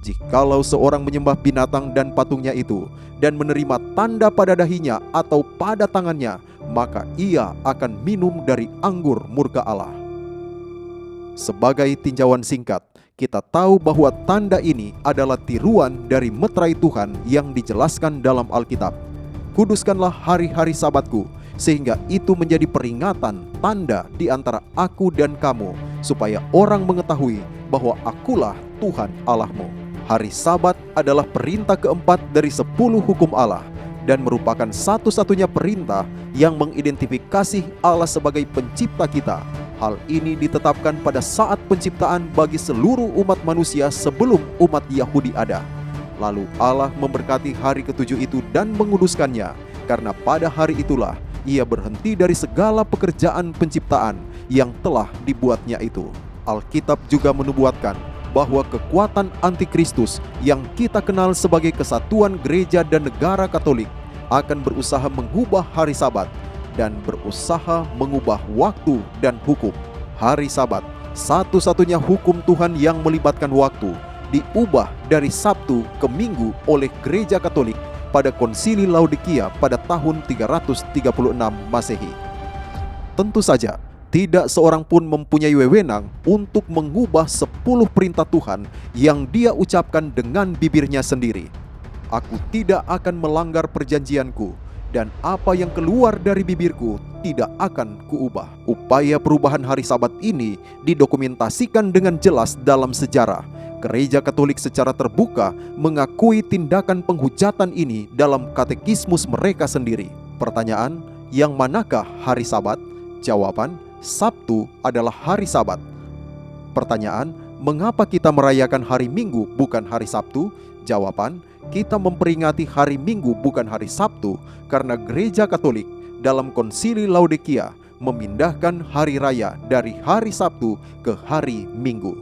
S1: Jikalau seorang menyembah binatang dan patungnya itu dan menerima tanda pada dahinya atau pada tangannya, maka ia akan minum dari anggur murka Allah. Sebagai tinjauan singkat, kita tahu bahwa tanda ini adalah tiruan dari meterai Tuhan yang dijelaskan dalam Alkitab. Kuduskanlah hari-hari Sabatku, sehingga itu menjadi peringatan, tanda di antara aku dan kamu, supaya orang mengetahui bahwa akulah Tuhan Allahmu. Hari Sabat adalah perintah keempat dari 10 hukum Allah dan merupakan satu-satunya perintah yang mengidentifikasi Allah sebagai pencipta kita. Hal ini ditetapkan pada saat penciptaan bagi seluruh umat manusia sebelum umat Yahudi ada. Lalu Allah memberkati hari ketujuh itu dan menguduskannya, karena pada hari itulah ia berhenti dari segala pekerjaan penciptaan yang telah dibuatnya itu. Alkitab juga menubuatkan bahwa kekuatan antikristus yang kita kenal sebagai Kesatuan Gereja dan Negara Katolik akan berusaha mengubah hari Sabat dan berusaha mengubah waktu dan hukum. Hari Sabat, satu-satunya hukum Tuhan yang melibatkan waktu, diubah dari Sabtu ke Minggu oleh Gereja Katolik pada Konsili Laodikia pada tahun 336 Masehi. Tentu saja, tidak seorang pun mempunyai wewenang untuk mengubah 10 perintah Tuhan yang dia ucapkan dengan bibirnya sendiri. Aku tidak akan melanggar perjanjianku, dan apa yang keluar dari bibirku tidak akan kuubah. Upaya perubahan hari Sabat ini didokumentasikan dengan jelas dalam sejarah. Gereja Katolik secara terbuka mengakui tindakan penghujatan ini dalam katekismus mereka sendiri. Pertanyaan, yang manakah hari Sabat? Jawaban, Sabtu adalah hari Sabat. Pertanyaan, mengapa kita merayakan hari Minggu bukan hari Sabtu? Jawaban, kita memperingati hari Minggu bukan hari Sabtu karena Gereja Katolik dalam Konsili Laodikia memindahkan hari raya dari hari Sabtu ke hari Minggu.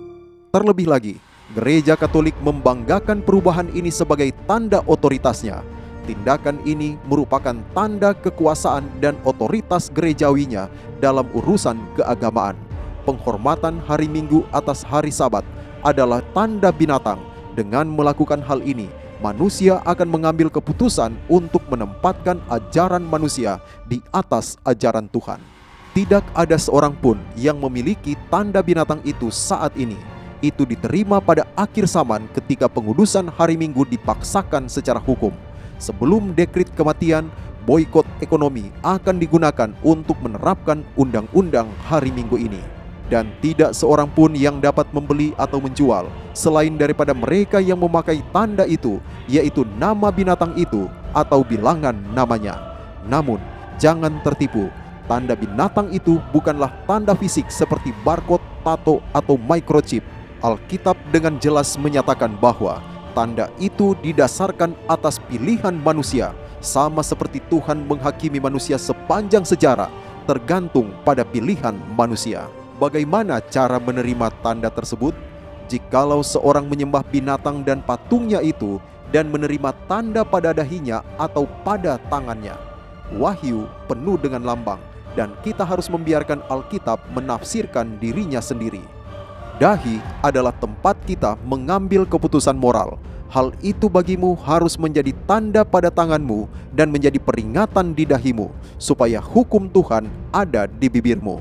S1: Terlebih lagi, Gereja Katolik membanggakan perubahan ini sebagai tanda otoritasnya. Tindakan ini merupakan tanda kekuasaan dan otoritas gerejawinya dalam urusan keagamaan. Penghormatan hari Minggu atas hari Sabat adalah tanda binatang. Dengan melakukan hal ini, manusia akan mengambil keputusan untuk menempatkan ajaran manusia di atas ajaran Tuhan. Tidak ada seorang pun yang memiliki tanda binatang itu saat ini. Itu diterima pada akhir zaman ketika pengudusan hari Minggu dipaksakan secara hukum. Sebelum dekrit kematian, boikot ekonomi akan digunakan untuk menerapkan undang-undang hari Minggu ini. Dan tidak seorang pun yang dapat membeli atau menjual selain daripada mereka yang memakai tanda itu, yaitu nama binatang itu atau bilangan namanya. Namun, jangan tertipu, tanda binatang itu bukanlah tanda fisik seperti barcode, tato, atau microchip. Alkitab dengan jelas menyatakan bahwa tanda itu didasarkan atas pilihan manusia, sama seperti Tuhan menghakimi manusia sepanjang sejarah, tergantung pada pilihan manusia. Bagaimana cara menerima tanda tersebut? Jikalau seorang menyembah binatang dan patungnya itu dan menerima tanda pada dahinya atau pada tangannya, Wahyu penuh dengan lambang, dan kita harus membiarkan Alkitab menafsirkan dirinya sendiri. Dahi adalah tempat kita mengambil keputusan moral. Hal itu bagimu harus menjadi tanda pada tanganmu dan menjadi peringatan di dahimu, supaya hukum Tuhan ada di bibirmu.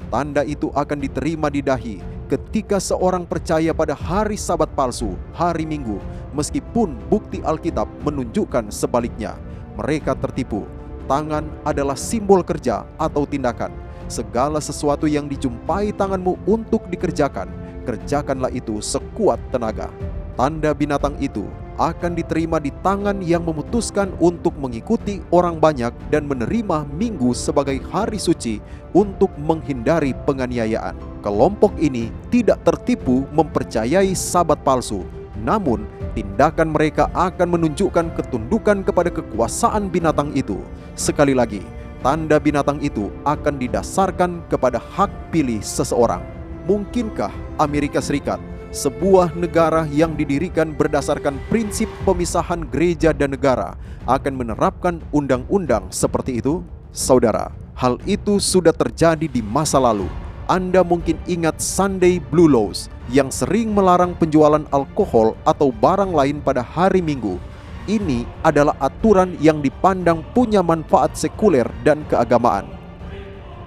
S1: Tanda itu akan diterima di dahi ketika seorang percaya pada hari Sabat palsu, hari Minggu, meskipun bukti Alkitab menunjukkan sebaliknya, mereka tertipu. Tangan adalah simbol kerja atau tindakan. Segala sesuatu yang dijumpai tanganmu untuk dikerjakan, kerjakanlah itu sekuat tenaga. Tanda binatang itu akan diterima di tangan yang memutuskan untuk mengikuti orang banyak dan menerima Minggu sebagai hari suci untuk menghindari penganiayaan. Kelompok ini tidak tertipu mempercayai Sabat palsu, namun tindakan mereka akan menunjukkan ketundukan kepada kekuasaan binatang itu. Sekali lagi, tanda binatang itu akan didasarkan kepada hak pilih seseorang. Mungkinkah Amerika Serikat, sebuah negara yang didirikan berdasarkan prinsip pemisahan gereja dan negara, akan menerapkan undang-undang seperti itu? Saudara, hal itu sudah terjadi di masa lalu. Anda mungkin ingat Sunday Blue Laws yang sering melarang penjualan alkohol atau barang lain pada hari Minggu. Ini adalah aturan yang dipandang punya manfaat sekuler dan keagamaan.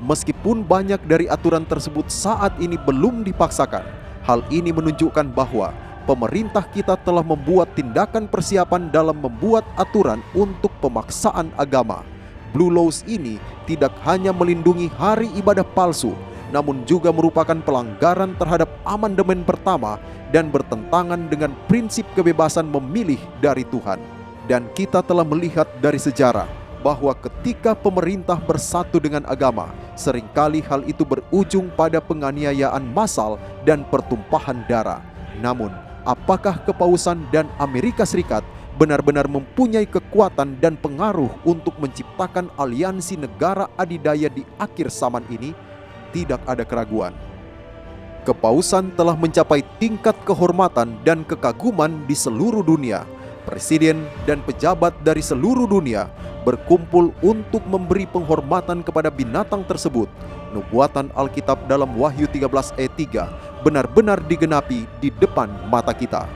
S1: Meskipun banyak dari aturan tersebut saat ini belum dipaksakan, hal ini menunjukkan bahwa pemerintah kita telah membuat tindakan persiapan dalam membuat aturan untuk pemaksaan agama. Blue Laws ini tidak hanya melindungi hari ibadah palsu, namun juga merupakan pelanggaran terhadap amandemen pertama dan bertentangan dengan prinsip kebebasan memilih dari Tuhan. Dan kita telah melihat dari sejarah bahwa ketika pemerintah bersatu dengan agama, seringkali hal itu berujung pada penganiayaan massal dan pertumpahan darah. Namun, apakah Kepausan dan Amerika Serikat benar-benar mempunyai kekuatan dan pengaruh untuk menciptakan aliansi negara adidaya di akhir zaman ini? Tidak ada keraguan. Kepausan telah mencapai tingkat kehormatan dan kekaguman di seluruh dunia. Presiden dan pejabat dari seluruh dunia berkumpul untuk memberi penghormatan kepada binatang tersebut. Nubuatan Alkitab dalam Wahyu 13 ayat 3 benar-benar digenapi di depan mata kita.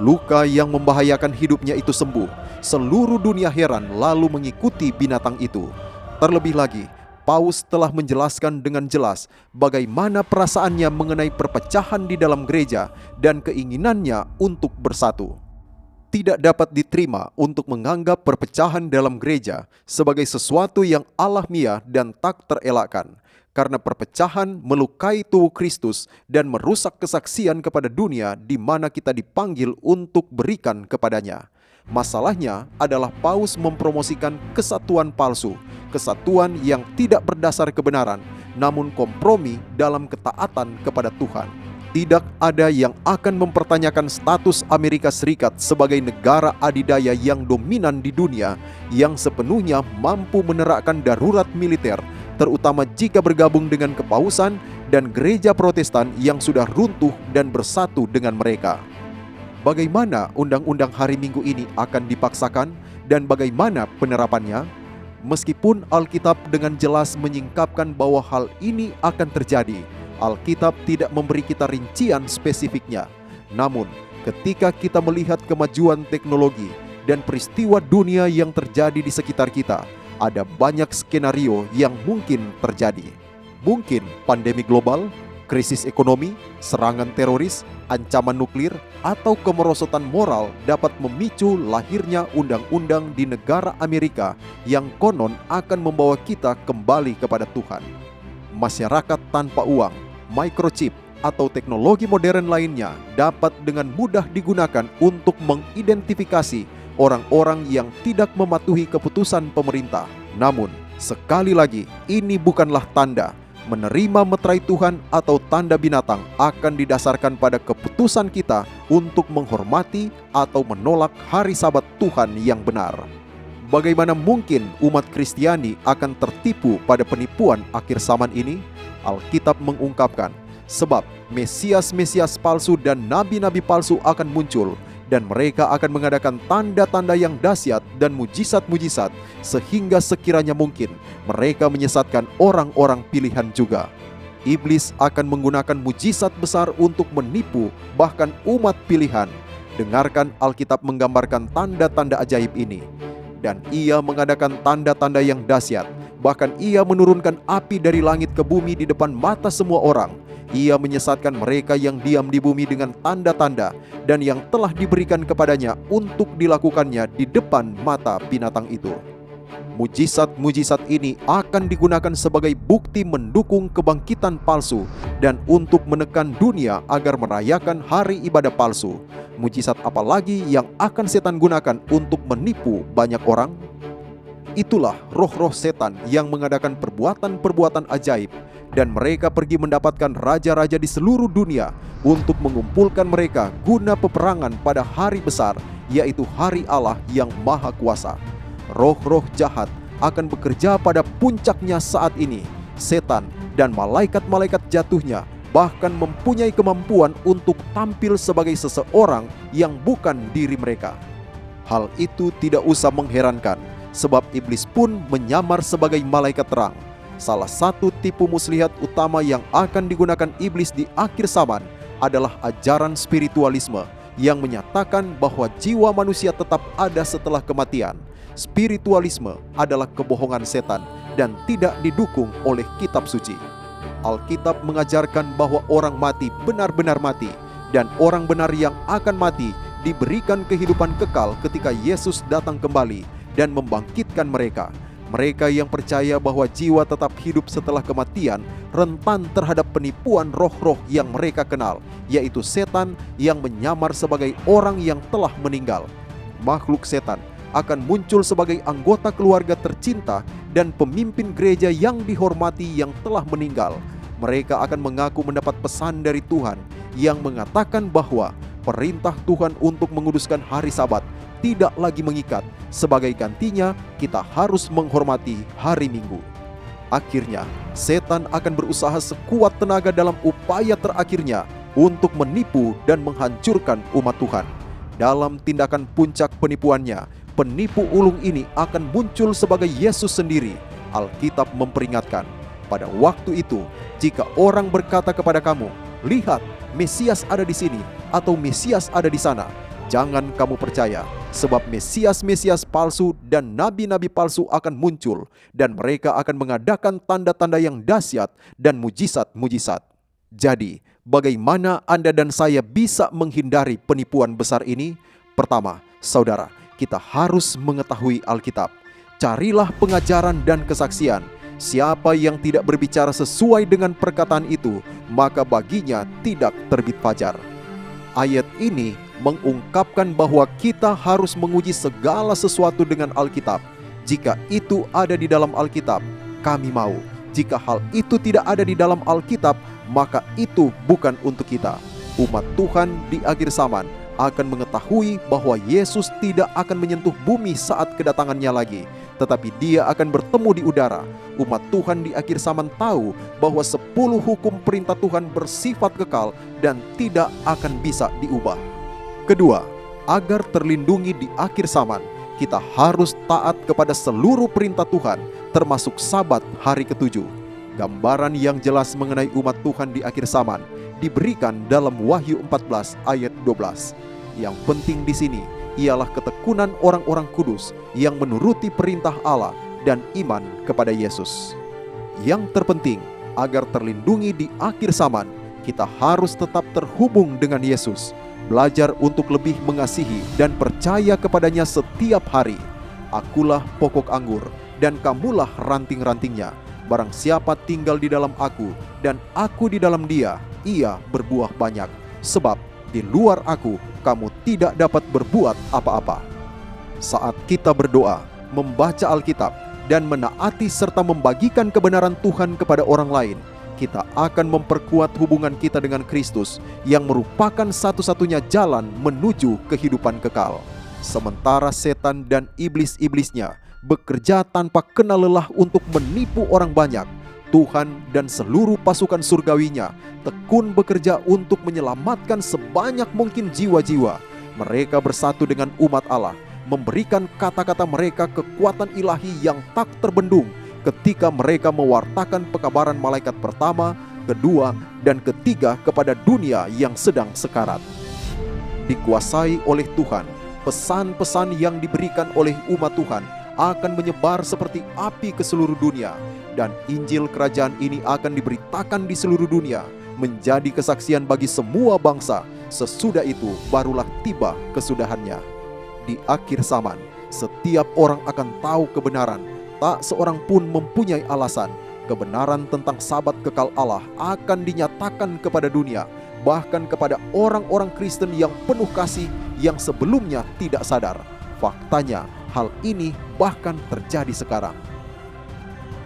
S1: Luka yang membahayakan hidupnya itu sembuh. Seluruh dunia heran lalu mengikuti binatang itu. Terlebih lagi, Paus telah menjelaskan dengan jelas bagaimana perasaannya mengenai perpecahan di dalam gereja dan keinginannya untuk bersatu. Tidak dapat diterima untuk menganggap perpecahan dalam gereja sebagai sesuatu yang alamiah dan tak terelakkan, karena perpecahan melukai tubuh Kristus dan merusak kesaksian kepada dunia di mana kita dipanggil untuk berikan kepadanya. Masalahnya adalah Paus mempromosikan kesatuan palsu, kesatuan yang tidak berdasar kebenaran, namun kompromi dalam ketaatan kepada Tuhan. Tidak ada yang akan mempertanyakan status Amerika Serikat sebagai negara adidaya yang dominan di dunia, yang sepenuhnya mampu menerapkan darurat militer, terutama jika bergabung dengan Kepausan dan gereja Protestan yang sudah runtuh dan bersatu dengan mereka. Bagaimana undang-undang hari Minggu ini akan dipaksakan dan bagaimana penerapannya? Meskipun Alkitab dengan jelas menyingkapkan bahwa hal ini akan terjadi, Alkitab tidak memberi kita rincian spesifiknya. Namun, ketika kita melihat kemajuan teknologi dan peristiwa dunia yang terjadi di sekitar kita, ada banyak skenario yang mungkin terjadi. Mungkin pandemi global, krisis ekonomi, serangan teroris, ancaman nuklir, atau kemerosotan moral dapat memicu lahirnya undang-undang di negara Amerika yang konon akan membawa kita kembali kepada Tuhan. Masyarakat tanpa uang, microchip, atau teknologi modern lainnya dapat dengan mudah digunakan untuk mengidentifikasi orang-orang yang tidak mematuhi keputusan pemerintah. Namun, sekali lagi, ini bukanlah tanda. Menerima meterai Tuhan atau tanda binatang akan didasarkan pada keputusan kita untuk menghormati atau menolak hari Sabat Tuhan yang benar. Bagaimana mungkin umat Kristiani akan tertipu pada penipuan akhir zaman ini? Alkitab mengungkapkan, sebab Mesias-Mesias palsu dan nabi-nabi palsu akan muncul, dan mereka akan mengadakan tanda-tanda yang dahsyat dan mujizat-mujizat, sehingga sekiranya mungkin mereka menyesatkan orang-orang pilihan juga. Iblis akan menggunakan mujizat besar untuk menipu bahkan umat pilihan. Dengarkan Alkitab menggambarkan tanda-tanda ajaib ini. Dan ia mengadakan tanda-tanda yang dahsyat. Bahkan ia menurunkan api dari langit ke bumi di depan mata semua orang. Ia menyesatkan mereka yang diam di bumi dengan tanda-tanda dan yang telah diberikan kepadanya untuk dilakukannya di depan mata binatang itu. Mujizat-mujizat ini akan digunakan sebagai bukti mendukung kebangkitan palsu dan untuk menekan dunia agar merayakan hari ibadah palsu. Mujizat apa lagi yang akan setan gunakan untuk menipu banyak orang? Itulah roh-roh setan yang mengadakan perbuatan-perbuatan ajaib, dan mereka pergi mendapatkan raja-raja di seluruh dunia untuk mengumpulkan mereka guna peperangan pada hari besar, yaitu hari Allah yang Maha Kuasa. Roh-roh jahat akan bekerja pada puncaknya saat ini. Setan dan malaikat-malaikat jatuhnya bahkan mempunyai kemampuan untuk tampil sebagai seseorang yang bukan diri mereka. Hal itu tidak usah mengherankan, sebab iblis pun menyamar sebagai malaikat terang. Salah satu tipu muslihat utama yang akan digunakan iblis di akhir zaman adalah ajaran spiritualisme yang menyatakan bahwa jiwa manusia tetap ada setelah kematian. Spiritualisme adalah kebohongan setan dan tidak didukung oleh kitab suci. Alkitab mengajarkan bahwa orang mati benar-benar mati, dan orang benar yang akan mati diberikan kehidupan kekal ketika Yesus datang kembali dan membangkitkan mereka. Mereka yang percaya bahwa jiwa tetap hidup setelah kematian rentan terhadap penipuan roh-roh yang mereka kenal, yaitu setan yang menyamar sebagai orang yang telah meninggal. Makhluk setan akan muncul sebagai anggota keluarga tercinta dan pemimpin gereja yang dihormati yang telah meninggal. Mereka akan mengaku mendapat pesan dari Tuhan yang mengatakan bahwa perintah Tuhan untuk menguduskan hari Sabat tidak lagi mengikat. Sebagai gantinya, kita harus menghormati hari Minggu. Akhirnya, setan akan berusaha sekuat tenaga dalam upaya terakhirnya untuk menipu dan menghancurkan umat Tuhan. Dalam tindakan puncak penipuannya, penipu ulung ini akan muncul sebagai Yesus sendiri. Alkitab memperingatkan, pada waktu itu, jika orang berkata kepada kamu, "Lihat, Mesias ada di sini," atau "Mesias ada di sana," jangan kamu percaya, sebab Mesias-Mesias palsu dan nabi-nabi palsu akan muncul, dan mereka akan mengadakan tanda-tanda yang dahsyat dan mujizat-mujizat. Jadi, bagaimana Anda dan saya bisa menghindari penipuan besar ini? Pertama, saudara, kita harus mengetahui Alkitab. Carilah pengajaran dan kesaksian. Siapa yang tidak berbicara sesuai dengan perkataan itu, maka baginya tidak terbit fajar. Ayat ini mengungkapkan bahwa kita harus menguji segala sesuatu dengan Alkitab. Jika itu ada di dalam Alkitab, kami mau. Jika hal itu tidak ada di dalam Alkitab, maka itu bukan untuk kita. Umat Tuhan di akhir zaman akan mengetahui bahwa Yesus tidak akan menyentuh bumi saat kedatangannya lagi, tetapi Dia akan bertemu di udara. Umat Tuhan di akhir zaman tahu bahwa 10 hukum perintah Tuhan bersifat kekal dan tidak akan bisa diubah. Kedua, agar terlindungi di akhir zaman, kita harus taat kepada seluruh perintah Tuhan, termasuk Sabat hari ke-7. Gambaran yang jelas mengenai umat Tuhan di akhir zaman diberikan dalam Wahyu 14 ayat 12. Yang penting di sini ialah ketekunan orang-orang kudus yang menuruti perintah Allah dan iman kepada Yesus. Yang terpenting, agar terlindungi di akhir zaman, kita harus tetap terhubung dengan Yesus, belajar untuk lebih mengasihi dan percaya kepadanya setiap hari. Akulah pokok anggur dan kamulah ranting-rantingnya. Barang siapa tinggal di dalam aku dan aku di dalam dia, ia berbuah banyak. Sebab di luar aku, kamu tidak dapat berbuat apa-apa. Saat kita berdoa, membaca Alkitab, dan menaati serta membagikan kebenaran Tuhan kepada orang lain, kita akan memperkuat hubungan kita dengan Kristus yang merupakan satu-satunya jalan menuju kehidupan kekal. Sementara setan dan iblis-iblisnya bekerja tanpa kenal lelah untuk menipu orang banyak, Tuhan dan seluruh pasukan surgawinya tekun bekerja untuk menyelamatkan sebanyak mungkin jiwa-jiwa. Mereka bersatu dengan umat Allah, memberikan kata-kata mereka kekuatan ilahi yang tak terbendung ketika mereka mewartakan pekabaran malaikat pertama, kedua, dan ketiga kepada dunia yang sedang sekarat. Dikuasai oleh Tuhan, pesan-pesan yang diberikan oleh umat Tuhan akan menyebar seperti api ke seluruh dunia, dan Injil Kerajaan ini akan diberitakan di seluruh dunia menjadi kesaksian bagi semua bangsa. Sesudah itu barulah tiba kesudahannya. Di akhir zaman, setiap orang akan tahu kebenaran. Tak seorang pun mempunyai alasan. Kebenaran tentang Sabat kekal Allah akan dinyatakan kepada dunia, bahkan kepada orang-orang Kristen yang penuh kasih yang sebelumnya tidak sadar. Faktanya, hal ini bahkan terjadi sekarang.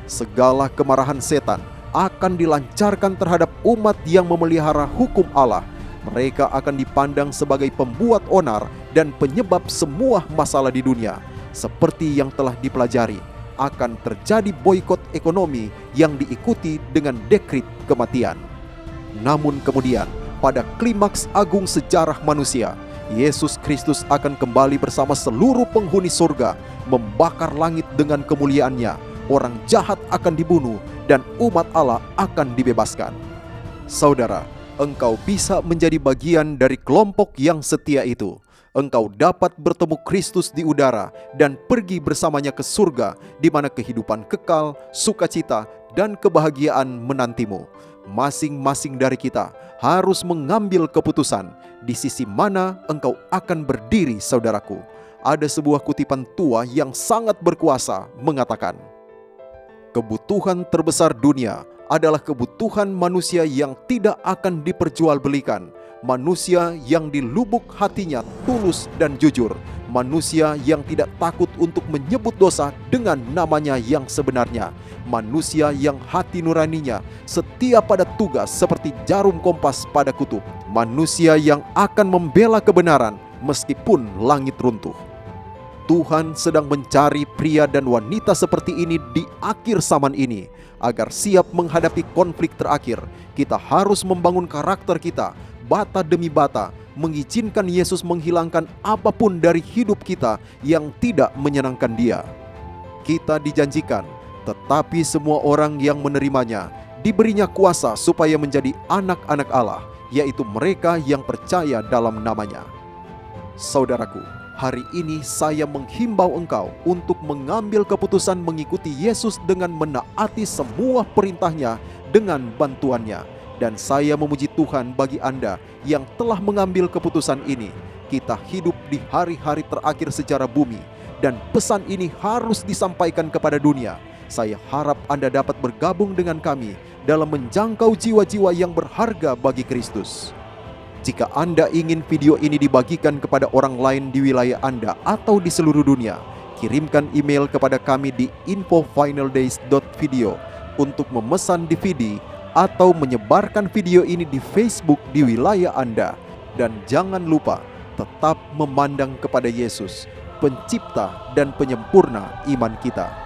S1: Segala kemarahan setan akan dilancarkan terhadap umat yang memelihara hukum Allah. Mereka akan dipandang sebagai pembuat onar dan penyebab semua masalah di dunia. Seperti yang telah dipelajari, akan terjadi boikot ekonomi yang diikuti dengan dekrit kematian. Namun kemudian, pada klimaks agung sejarah manusia, Yesus Kristus akan kembali bersama seluruh penghuni surga, membakar langit dengan kemuliaannya. Orang jahat akan dibunuh dan umat Allah akan dibebaskan. Saudara, engkau bisa menjadi bagian dari kelompok yang setia itu. Engkau dapat bertemu Kristus di udara dan pergi bersamanya ke surga, di mana kehidupan kekal, sukacita, dan kebahagiaan menantimu. Masing-masing dari kita harus mengambil keputusan di sisi mana engkau akan berdiri, saudaraku. Ada sebuah kutipan tua yang sangat berkuasa mengatakan, kebutuhan terbesar dunia adalah kebutuhan manusia yang tidak akan diperjualbelikan. Manusia yang di lubuk hatinya tulus dan jujur. Manusia yang tidak takut untuk menyebut dosa dengan namanya yang sebenarnya. Manusia yang hati nuraninya setia pada tugas seperti jarum kompas pada kutub. Manusia yang akan membela kebenaran meskipun langit runtuh. Tuhan sedang mencari pria dan wanita seperti ini di akhir zaman ini. Agar siap menghadapi konflik terakhir, kita harus membangun karakter kita, bata demi bata, mengizinkan Yesus menghilangkan apapun dari hidup kita yang tidak menyenangkan Dia. Kita dijanjikan, tetapi semua orang yang menerimanya diberinya kuasa supaya menjadi anak-anak Allah, yaitu mereka yang percaya dalam namanya. Saudaraku, hari ini saya menghimbau engkau untuk mengambil keputusan mengikuti Yesus dengan menaati semua perintahnya dengan bantuannya. Dan saya memuji Tuhan bagi Anda yang telah mengambil keputusan ini. Kita hidup di hari-hari terakhir sejarah bumi, dan pesan ini harus disampaikan kepada dunia. Saya harap Anda dapat bergabung dengan kami dalam menjangkau jiwa-jiwa yang berharga bagi Kristus. Jika Anda ingin video ini dibagikan kepada orang lain di wilayah Anda atau di seluruh dunia, kirimkan email kepada kami di info.finaldays.video untuk memesan DVD atau menyebarkan video ini di Facebook di wilayah Anda. Dan jangan lupa tetap memandang kepada Yesus, pencipta dan penyempurna iman kita.